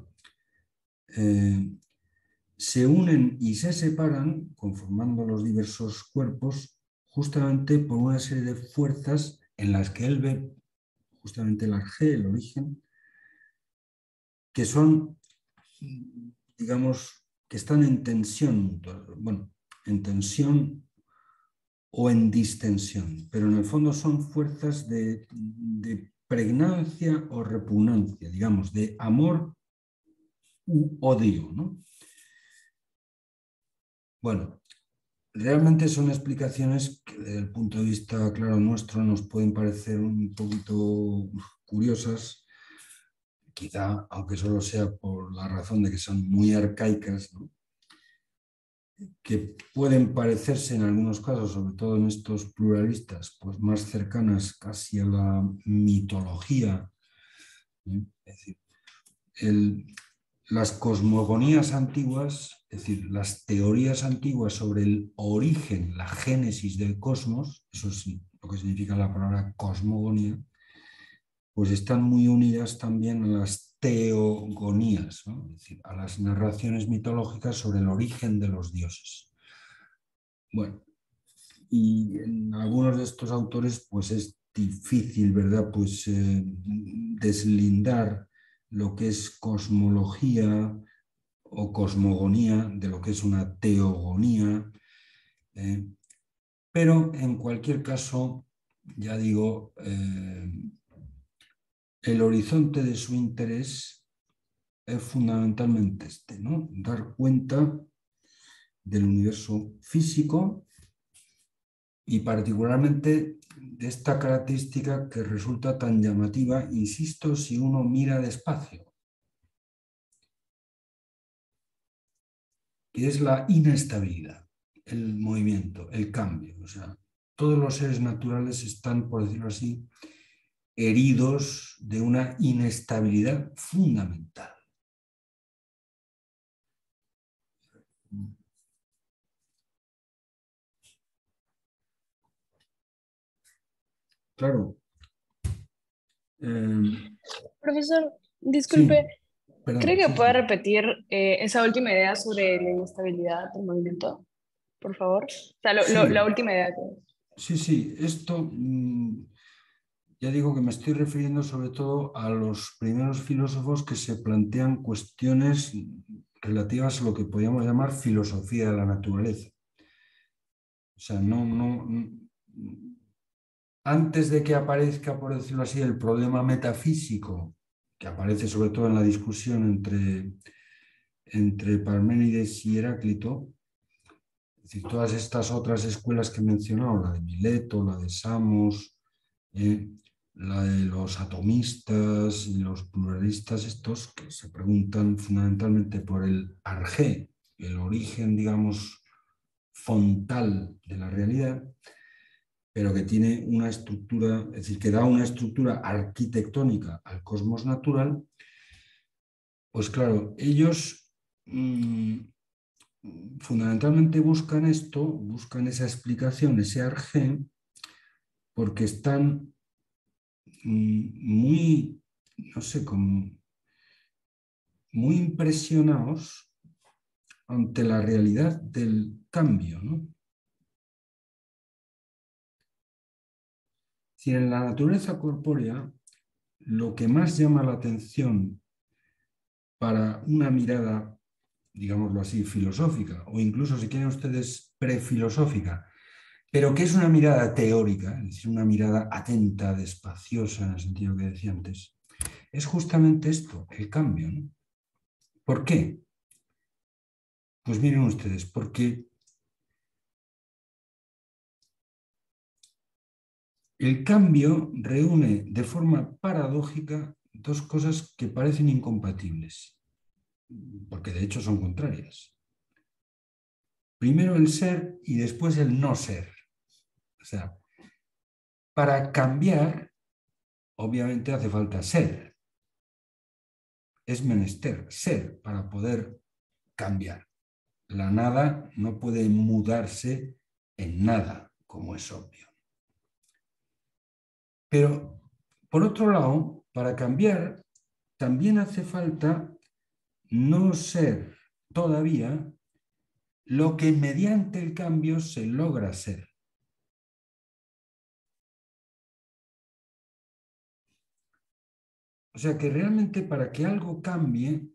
se unen y se separan, conformando los diversos cuerpos, justamente por una serie de fuerzas en las que él ve justamente el arjé, el origen, que son, digamos, que están en tensión, bueno, en tensión o en distensión, pero en el fondo son fuerzas de pregnancia o repugnancia, digamos, de amor u odio, ¿no? Bueno, realmente son explicaciones que desde el punto de vista, claro, nuestro nos pueden parecer un poquito curiosas, quizá, aunque solo sea por la razón de que son muy arcaicas, ¿no? Que pueden parecerse en algunos casos, sobre todo en estos pluralistas, pues más cercanas casi a la mitología, ¿eh? Es decir, las cosmogonías antiguas, es decir, las teorías antiguas sobre el origen, la génesis del cosmos, eso es lo que significa la palabra cosmogonía, pues están muy unidas también a las teogonías, ¿no? Es decir, a las narraciones mitológicas sobre el origen de los dioses. Bueno, y en algunos de estos autores pues es difícil, ¿verdad? Pues deslindar lo que es cosmología o cosmogonía de lo que es una teogonía, ¿eh? Pero en cualquier caso, ya digo, el horizonte de su interés es fundamentalmente este, ¿no? Dar cuenta del universo físico y particularmente de esta característica que resulta tan llamativa, insisto, si uno mira despacio, que es la inestabilidad, el movimiento, el cambio. O sea, todos los seres naturales están, por decirlo así, heridos de una inestabilidad fundamental. Claro. Profesor, Sí, disculpe, ¿cree perdón, que sí, pueda sí. repetir esa última idea sobre la inestabilidad del movimiento, por favor? O sea, la Sí, última idea. sí, sí. Esto, ya digo que me estoy refiriendo sobre todo a los primeros filósofos que se plantean cuestiones relativas a lo que podríamos llamar filosofía de la naturaleza. O sea, antes de que aparezca, por decirlo así, el problema metafísico, que aparece sobre todo en la discusión entre Parménides y Heráclito, es decir, todas estas otras escuelas que he mencionado, la de Mileto, la de Samos, eh, la de los atomistas y los pluralistas estos, que se preguntan fundamentalmente por el arjé, el origen, digamos, fontal de la realidad, pero que tiene una estructura, es decir, que da una estructura arquitectónica al cosmos natural, pues claro, ellos fundamentalmente buscan esto, buscan esa explicación, ese arjé, porque están muy, no sé, como muy impresionados ante la realidad del cambio, ¿no? Si en la naturaleza corpórea lo que más llama la atención para una mirada, digámoslo así, filosófica, o incluso si quieren ustedes prefilosófica, pero que es una mirada teórica, es decir, una mirada atenta, despaciosa, en el sentido que decía antes, es justamente esto, el cambio, ¿no? ¿Por qué? Pues miren ustedes, porque el cambio reúne de forma paradójica dos cosas que parecen incompatibles, porque de hecho son contrarias. Primero el ser y después el no ser. O sea, para cambiar, obviamente hace falta ser. Es menester ser para poder cambiar. La nada no puede mudarse en nada, como es obvio. Pero, por otro lado, para cambiar también hace falta no ser todavía lo que mediante el cambio se logra ser. O sea que realmente para que algo cambie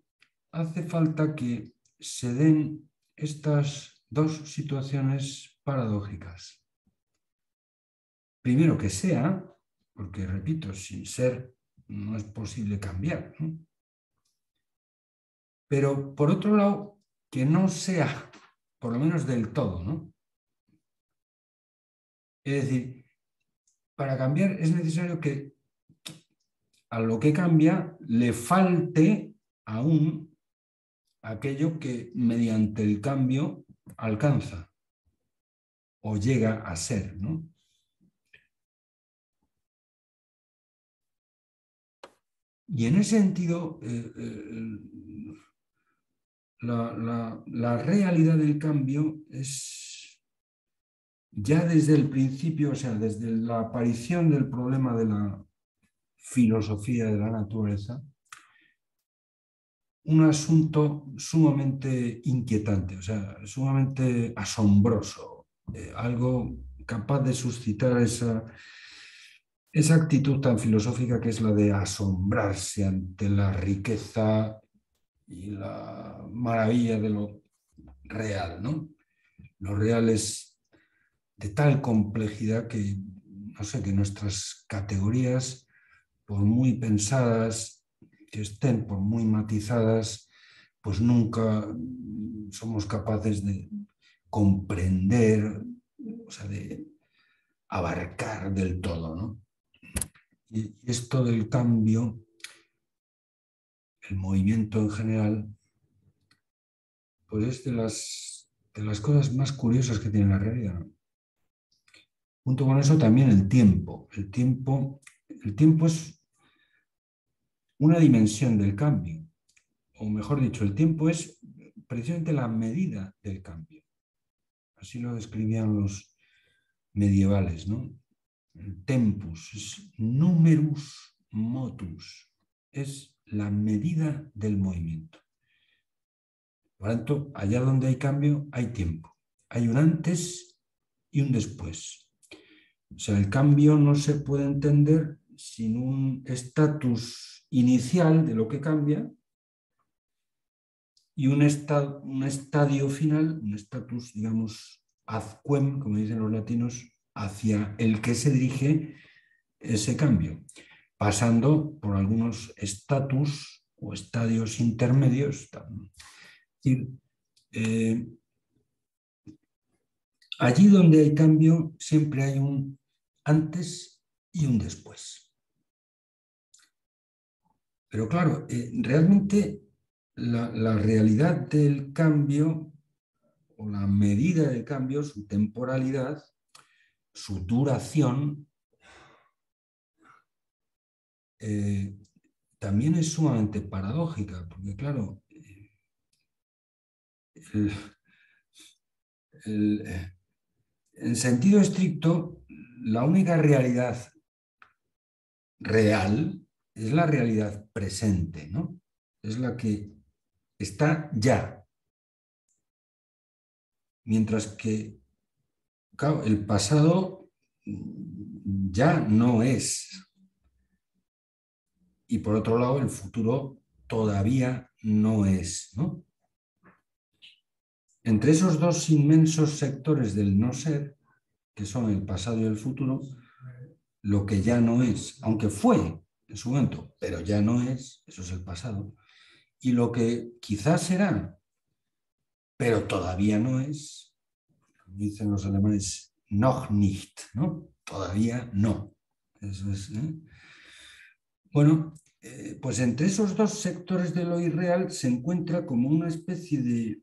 hace falta que se den estas dos situaciones paradójicas. Primero que sea, porque repito, sin ser no es posible cambiar, ¿no? Pero por otro lado, que no sea, por lo menos del todo, ¿no? Es decir, para cambiar es necesario que a lo que cambia le falte aún aquello que mediante el cambio alcanza o llega a ser, ¿no? Y en ese sentido, la realidad del cambio es ya desde el principio, o sea, desde la aparición del problema de la filosofía de la naturaleza, un asunto sumamente inquietante, o sea, sumamente asombroso, algo capaz de suscitar esa actitud tan filosófica que es la de asombrarse ante la riqueza y la maravilla de lo real, ¿no? Lo real es de tal complejidad que, no sé, que nuestras categorías, por muy pensadas que estén, por muy matizadas, pues nunca somos capaces de comprender, o sea, de abarcar del todo, ¿no? Y esto del cambio, el movimiento en general, pues es de las cosas más curiosas que tiene la realidad, ¿no? Junto con eso también el tiempo. El tiempo es una dimensión del cambio, o mejor dicho, el tiempo es precisamente la medida del cambio. Así lo describían los medievales, ¿no? El tempus es numerus motus, es la medida del movimiento. Por lo tanto, allá donde hay cambio, hay tiempo. Hay un antes y un después. O sea, el cambio no se puede entender sin un estatus inicial de lo que cambia y un estadio final, un estatus, digamos, ad quem, como dicen los latinos, hacia el que se dirige ese cambio, pasando por algunos estatus o estadios intermedios. Es decir, allí donde hay cambio siempre hay un antes y un después. Pero claro, realmente la realidad del cambio o la medida del cambio, su temporalidad, su duración, también es sumamente paradójica, porque claro, en sentido estricto, la única realidad real es la realidad presente, ¿no? Es la que está ya. Mientras que, claro, el pasado ya no es. Y por otro lado, el futuro todavía no es, ¿no? Entre esos dos inmensos sectores del no ser, que son el pasado y el futuro, lo que ya no es, aunque fue en su momento, pero ya no es, eso es el pasado, y lo que quizás será, pero todavía no es, como dicen los alemanes, noch nicht, ¿no? Todavía no. Eso es, ¿eh? Bueno, pues entre esos dos sectores de lo irreal se encuentra como una especie de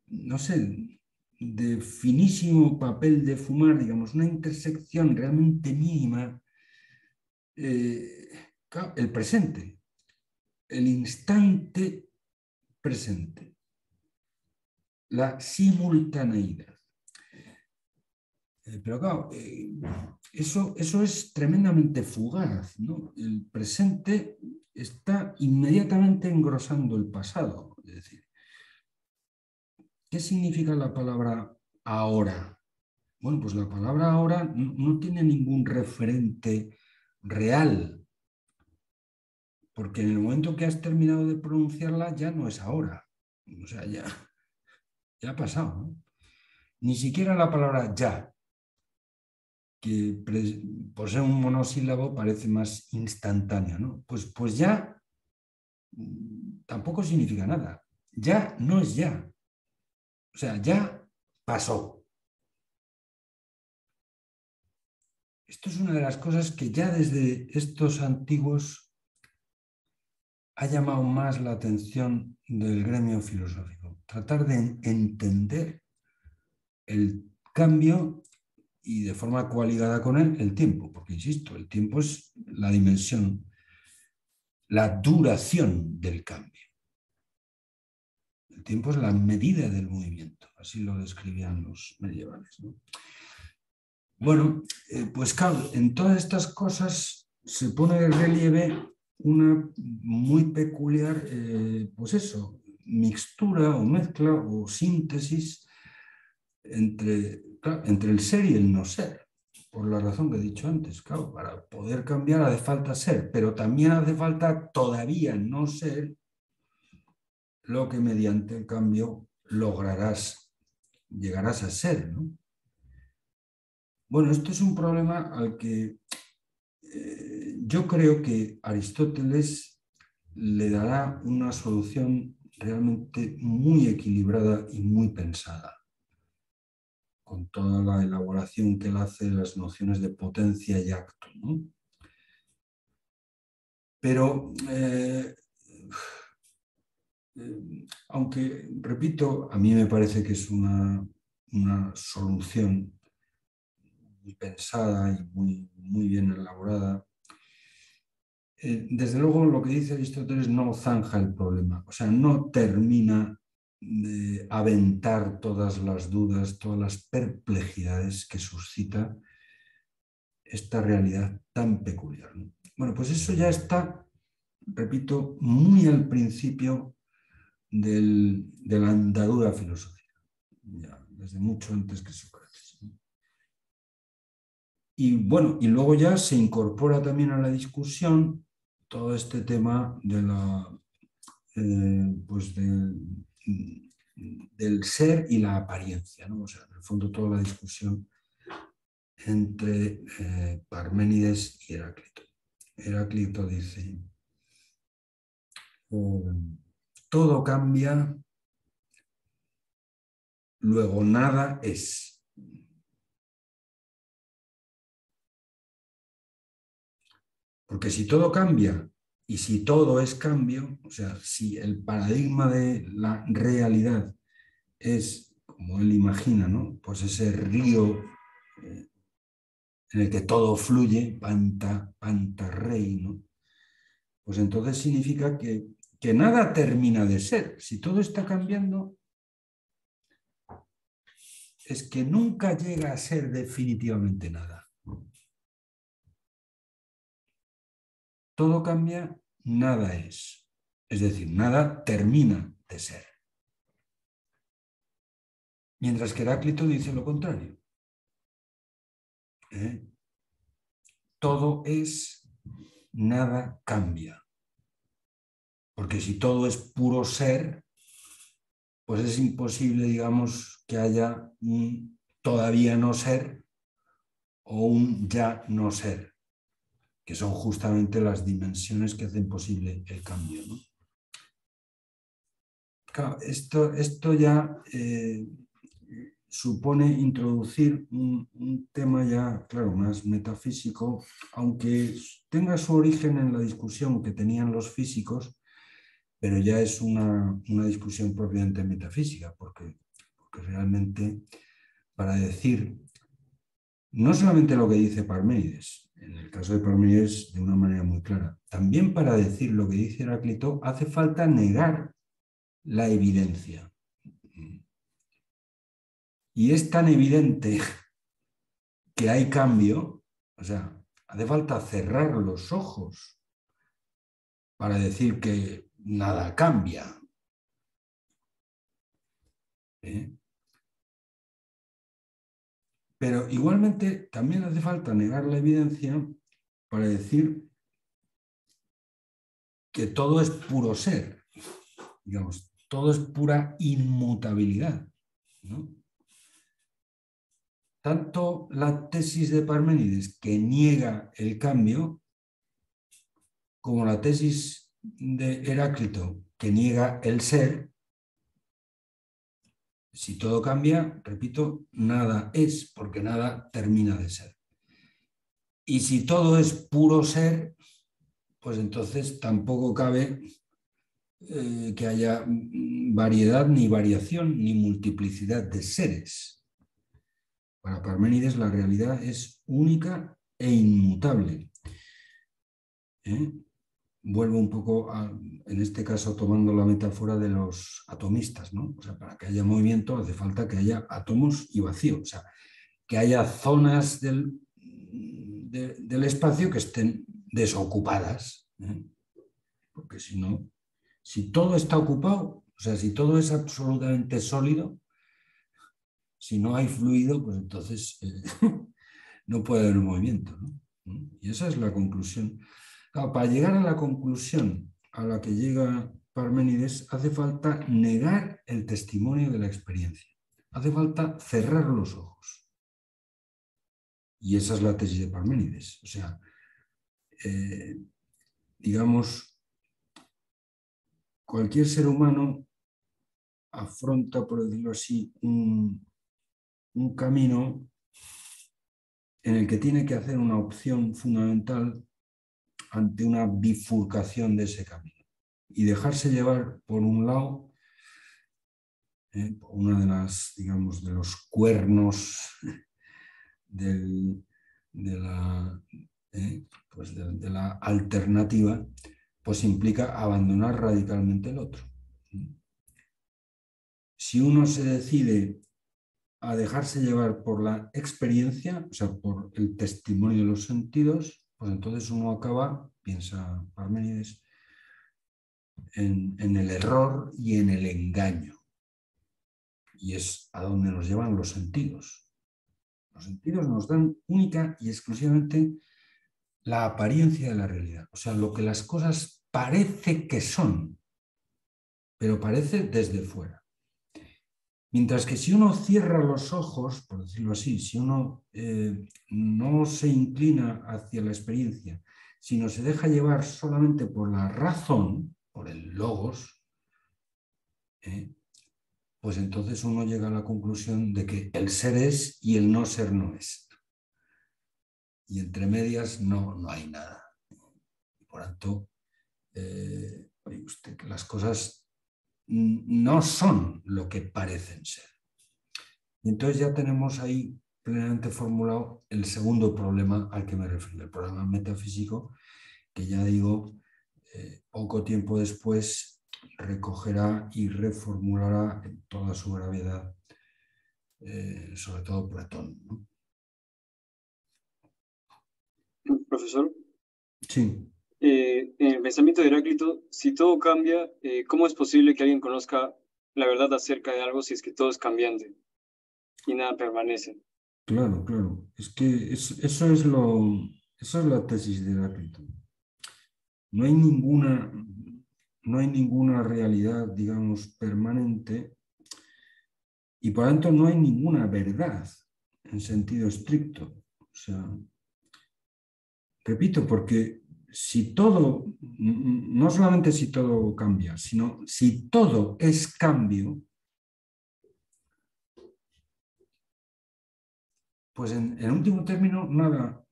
no sé, de finísimo papel de fumar, digamos, una intersección realmente mínima, claro, el presente, el instante presente, la simultaneidad. Pero claro, eso es tremendamente fugaz, ¿no? El presente está inmediatamente engrosando el pasado. Es decir, ¿qué significa la palabra ahora? Bueno, pues la palabra ahora no tiene ningún referente real, porque en el momento que has terminado de pronunciarla ya no es ahora. O sea, ya ha pasado, ¿no? Ni siquiera la palabra ya, que por ser un monosílabo parece más instantáneo, ¿no? Pues ya tampoco significa nada. Ya no es ya. O sea, ya pasó. Esto es una de las cosas que ya desde estos antiguos ha llamado más la atención del gremio filosófico. Tratar de entender el cambio y de forma coaligada con él el tiempo, porque insisto, el tiempo es la dimensión, la duración del cambio. El tiempo es la medida del movimiento, así lo describían los medievales, ¿no? Bueno, pues claro, en todas estas cosas se pone de relieve una muy peculiar, pues eso, mixtura o mezcla o síntesis entre el ser y el no ser, por la razón que he dicho antes. Claro, para poder cambiar hace falta ser, pero también hace falta todavía no ser lo que mediante el cambio llegarás a ser, ¿no? Bueno, esto es un problema al que yo creo que Aristóteles le dará una solución realmente muy equilibrada y muy pensada, con toda la elaboración que él hace de las nociones de potencia y acto, ¿no? Pero, aunque, repito, a mí me parece que es una solución muy pensada y muy bien elaborada, desde luego lo que dice Aristóteles no zanja el problema, o sea, no termina de aventar todas las dudas, todas las perplejidades que suscita esta realidad tan peculiar, ¿no? Bueno, pues eso ya está, repito, muy al principio de la andadura filosófica, ya, desde mucho antes que Sócrates. Y bueno, y luego ya se incorpora también a la discusión todo este tema de pues del ser y la apariencia, ¿no? O sea, en el fondo toda la discusión entre Parménides y Heráclito. Heráclito dice, todo cambia, luego nada es. Porque si todo cambia y si todo es cambio, o sea, si el paradigma de la realidad es, como él imagina, ¿no? Pues ese río en el que todo fluye, panta rey, ¿no? Pues entonces significa que nada termina de ser. Si todo está cambiando, es que nunca llega a ser definitivamente nada. Todo cambia, nada es. Es decir, nada termina de ser. Mientras que Heráclito dice lo contrario. Todo es, nada cambia. Porque si todo es puro ser, pues es imposible, digamos, que haya un todavía no ser o un ya no ser, que son justamente las dimensiones que hacen posible el cambio, ¿no? Claro, esto ya supone introducir un tema ya, claro, más metafísico, aunque tenga su origen en la discusión que tenían los físicos, pero ya es una discusión propiamente metafísica, porque realmente para decir no solamente lo que dice Parménides, en el caso de Parménides de una manera muy clara, también para decir lo que dice Heráclito hace falta negar la evidencia. Y es tan evidente que hay cambio, o sea, hace falta cerrar los ojos para decir que nada cambia. Pero igualmente también hace falta negar la evidencia para decir que todo es puro ser, digamos, todo es pura inmutabilidad, ¿no? Tanto la tesis de Parménides, que niega el cambio, como la tesis de Heráclito, que niega el ser. Si todo cambia, repito, nada es, porque nada termina de ser. Y si todo es puro ser, pues entonces tampoco cabe que haya variedad, ni variación, ni multiplicidad de seres. Para Parménides la realidad es única e inmutable. Vuelvo un poco, en este caso, tomando la metáfora de los atomistas, ¿no? O sea, para que haya movimiento hace falta que haya átomos y vacío, o sea, que haya zonas del espacio que estén desocupadas, porque si no, si todo está ocupado, o sea, si todo es absolutamente sólido, si no hay fluido, pues entonces no puede haber movimiento, ¿no? Y esa es la conclusión. Claro, para llegar a la conclusión a la que llega Parménides, hace falta negar el testimonio de la experiencia. Hace falta cerrar los ojos. Y esa es la tesis de Parménides. O sea, digamos, cualquier ser humano afronta, por decirlo así, un camino en el que tiene que hacer una opción fundamental ante una bifurcación de ese camino y dejarse llevar por un lado, por una de las, digamos, de los cuernos de la alternativa, pues implica abandonar radicalmente el otro. Si uno se decide a dejarse llevar por la experiencia, o sea, por el testimonio de los sentidos, pues entonces uno acaba, piensa Parménides, en el error y en el engaño. Y es a donde nos llevan los sentidos. Los sentidos nos dan única y exclusivamente la apariencia de la realidad, o sea, lo que las cosas parece que son, pero parece desde fuera. Mientras que si uno cierra los ojos, por decirlo así, si uno no se inclina hacia la experiencia, sino se deja llevar solamente por la razón, por el logos, pues entonces uno llega a la conclusión de que el ser es y el no ser no es. Y entre medias no hay nada. Por tanto, oye usted, que las cosas no son lo que parecen ser. Y entonces ya tenemos ahí plenamente formulado el segundo problema al que me refiero, el problema metafísico, que ya digo, poco tiempo después recogerá y reformulará en toda su gravedad, sobre todo Platón, ¿no? Profesor, Sí. en el pensamiento de Heráclito, si todo cambia, ¿cómo es posible que alguien conozca la verdad acerca de algo si es que todo es cambiante y nada permanece? Claro, claro. Es que esa es la tesis de Heráclito. No hay ninguna realidad, digamos, permanente y por tanto no hay ninguna verdad en sentido estricto. O sea, repito, porque si todo, no solamente si todo cambia, sino si todo es cambio, pues en último término nada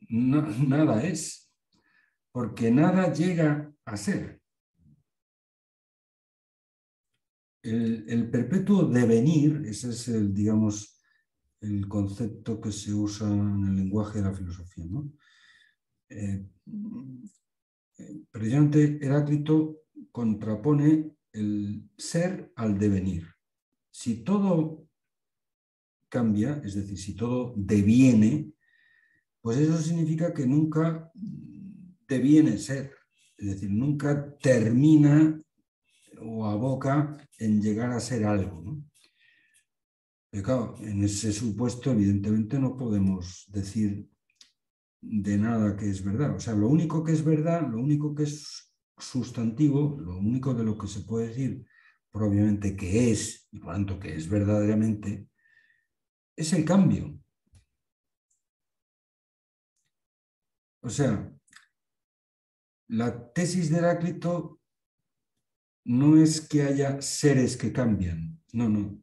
es, porque nada llega a ser. El perpetuo devenir, ese es digamos, el concepto que se usa en el lenguaje de la filosofía, ¿no? Precisamente Heráclito contrapone el ser al devenir. Si todo cambia, es decir, si todo deviene, pues eso significa que nunca deviene ser, es decir, nunca termina o aboca en llegar a ser algo, ¿no? Pero claro, en ese supuesto, evidentemente, no podemos decir de nada que es verdad. O sea, lo único que es verdad, lo único que es sustantivo, lo único de lo que se puede decir probablemente que es, y por tanto que es verdaderamente, es el cambio. O sea, la tesis de Heráclito no es que haya seres que cambian, no, no.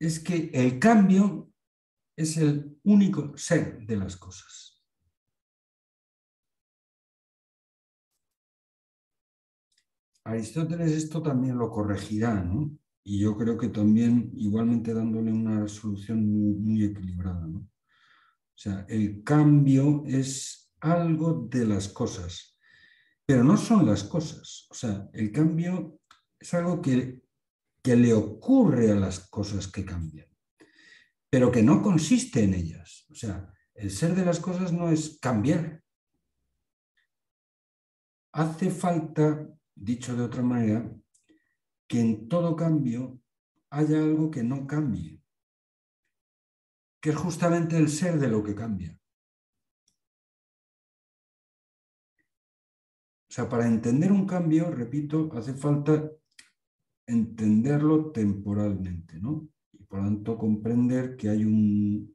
Es que el cambio es el único ser de las cosas. Aristóteles esto también lo corregirá, ¿no? Y yo creo que también igualmente dándole una solución muy, muy equilibrada, ¿no? O sea, el cambio es algo de las cosas, pero no son las cosas. O sea, el cambio es algo que le ocurre a las cosas que cambian, pero que no consiste en ellas. O sea, el ser de las cosas no es cambiar. Hace falta, dicho de otra manera, que en todo cambio haya algo que no cambie, que es justamente el ser de lo que cambia. O sea, para entender un cambio, repito, hace falta entenderlo temporalmente, ¿no? Y por lo tanto comprender que hay un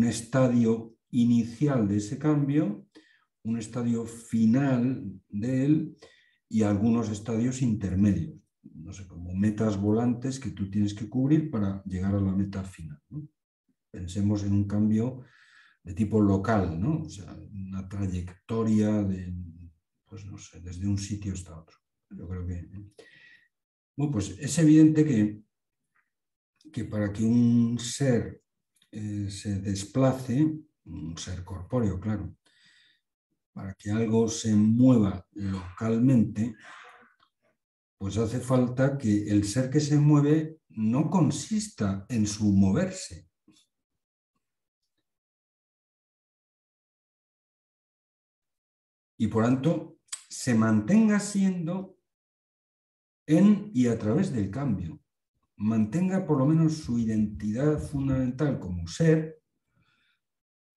estadio inicial de ese cambio, un estadio final de él y algunos estadios intermedios, no sé, como metas volantes que tú tienes que cubrir para llegar a la meta final, ¿no? Pensemos en un cambio de tipo local, ¿no? O sea, una trayectoria de, pues no sé, desde un sitio hasta otro. Yo creo que, bueno, pues es evidente que para que un ser se desplace, un ser corpóreo, claro, para que algo se mueva localmente, pues hace falta que el ser que se mueve no consista en su moverse. Y por tanto, se mantenga siendo en y a través del cambio. Mantenga por lo menos su identidad fundamental como ser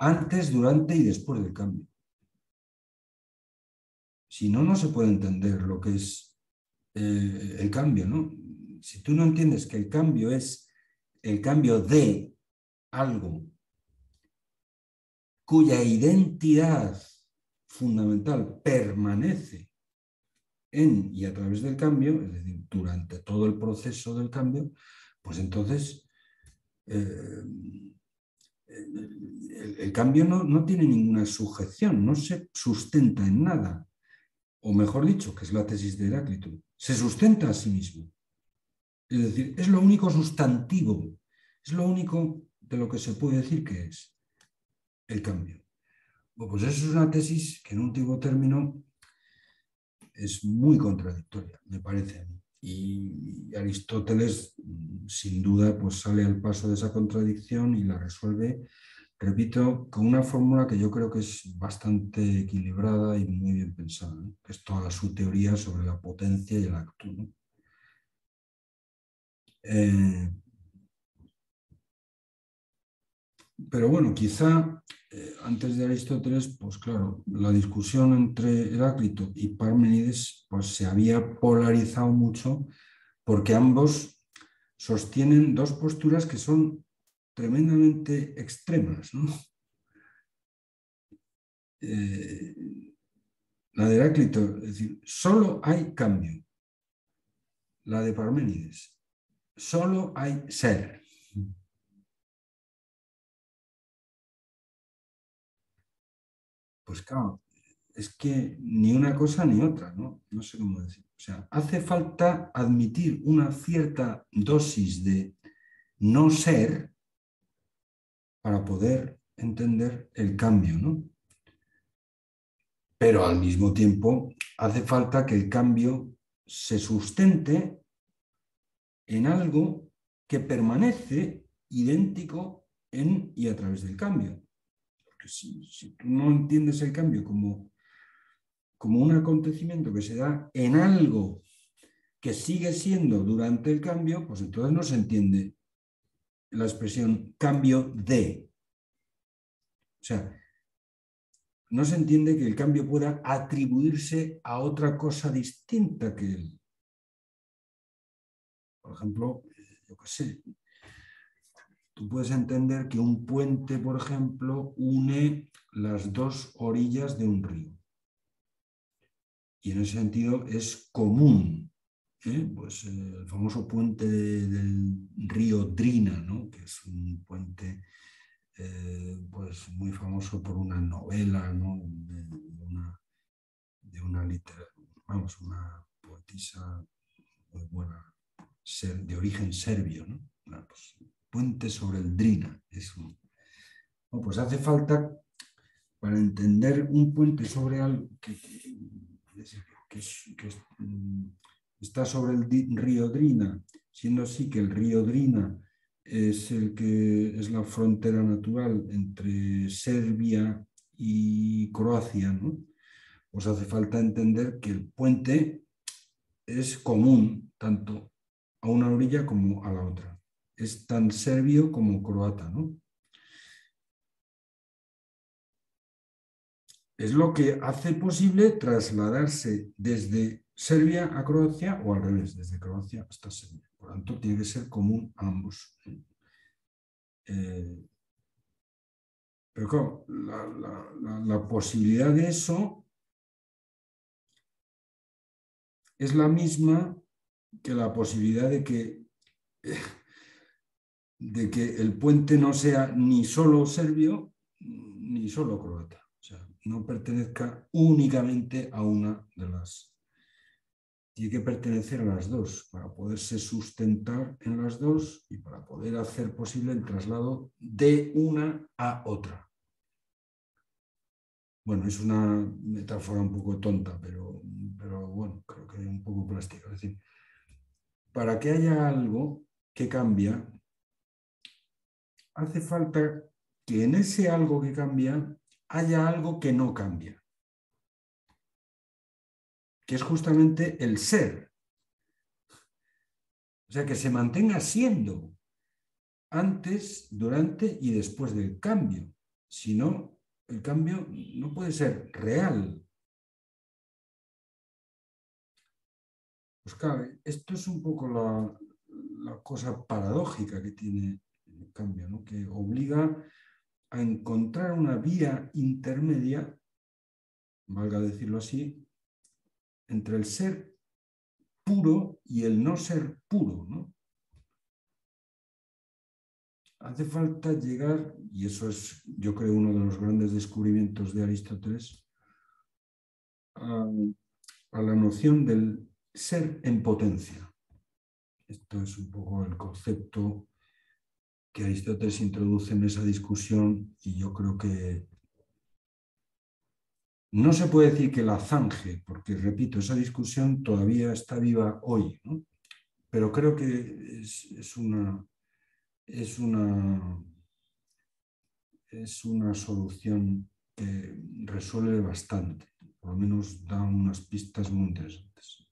antes, durante y después del cambio. Si no, no se puede entender lo que es el cambio, ¿no? Si tú no entiendes que el cambio es el cambio de algo cuya identidad fundamental permanece en y a través del cambio, es decir, durante todo el proceso del cambio, pues entonces el cambio no tiene ninguna sujeción, no se sustenta en nada. O mejor dicho, que es la tesis de Heráclito, se sustenta a sí mismo. Es decir, es lo único sustantivo, es lo único de lo que se puede decir que es el cambio. Bueno, pues eso es una tesis que en último término es muy contradictoria, me parece a mí. Y Aristóteles, sin duda, pues sale al paso de esa contradicción y la resuelve, repito, con una fórmula que yo creo que es bastante equilibrada y muy bien pensada, ¿no? Que es toda su teoría sobre la potencia y el acto, ¿no? Pero bueno, quizá antes de Aristóteles, pues claro, la discusión entre Heráclito y Parménides pues se había polarizado mucho porque ambos sostienen dos posturas que son tremendamente extremas, ¿no? La de Heráclito, es decir, solo hay cambio. La de Parménides, solo hay ser. Pues claro, es que ni una cosa ni otra, ¿no? No sé cómo decir. O sea, hace falta admitir una cierta dosis de no ser para poder entender el cambio, ¿no? Pero al mismo tiempo hace falta que el cambio se sustente en algo que permanece idéntico en y a través del cambio. Porque si tú no entiendes el cambio como un acontecimiento que se da en algo que sigue siendo durante el cambio, pues entonces no se entiende la expresión cambio de. O sea, no se entiende que el cambio pueda atribuirse a otra cosa distinta que él. Por ejemplo, yo qué sé, tú puedes entender que un puente, por ejemplo, une las dos orillas de un río. Y en ese sentido es común. Pues el famoso puente del río Drina, ¿no? Que es un puente pues muy famoso por una novela, ¿no? de una una poetisa muy buena, de origen serbio, ¿no? Bueno, pues, puente sobre el Drina. Bueno, pues hace falta, para entender un puente sobre algo que está sobre el río Drina, siendo así que el río Drina es la frontera natural entre Serbia y Croacia, ¿no? Pues hace falta entender que el puente es común tanto a una orilla como a la otra. Es tan serbio como croata, ¿no? Es lo que hace posible trasladarse desde Serbia a Croacia o al revés, desde Croacia hasta Serbia. Por lo tanto, tiene que ser común a ambos. Pero claro, la posibilidad de eso es la misma que la posibilidad de que el puente no sea ni solo serbio ni solo croata. O sea, no pertenezca únicamente a una de las. Tiene que pertenecer a las dos para poderse sustentar en las dos y para poder hacer posible el traslado de una a otra. Bueno, es una metáfora un poco tonta, pero bueno, creo que un poco plástica. Es decir, para que haya algo que cambia, hace falta que en ese algo que cambia haya algo que no cambia, que es justamente el ser. O sea, que se mantenga siendo antes, durante y después del cambio. Si no, el cambio no puede ser real. Pues claro, esto es un poco la cosa paradójica que tiene el cambio, ¿no? Que obliga a encontrar una vía intermedia, valga decirlo así, entre el ser puro y el no ser puro, ¿no? Hace falta llegar, y eso es, yo creo, uno de los grandes descubrimientos de Aristóteles, a la noción del ser en potencia. Esto es un poco el concepto que Aristóteles introduce en esa discusión y yo creo que no se puede decir que la zanje, porque, repito, esa discusión todavía está viva hoy, ¿no? Pero creo que es una solución que resuelve bastante, por lo menos da unas pistas muy interesantes.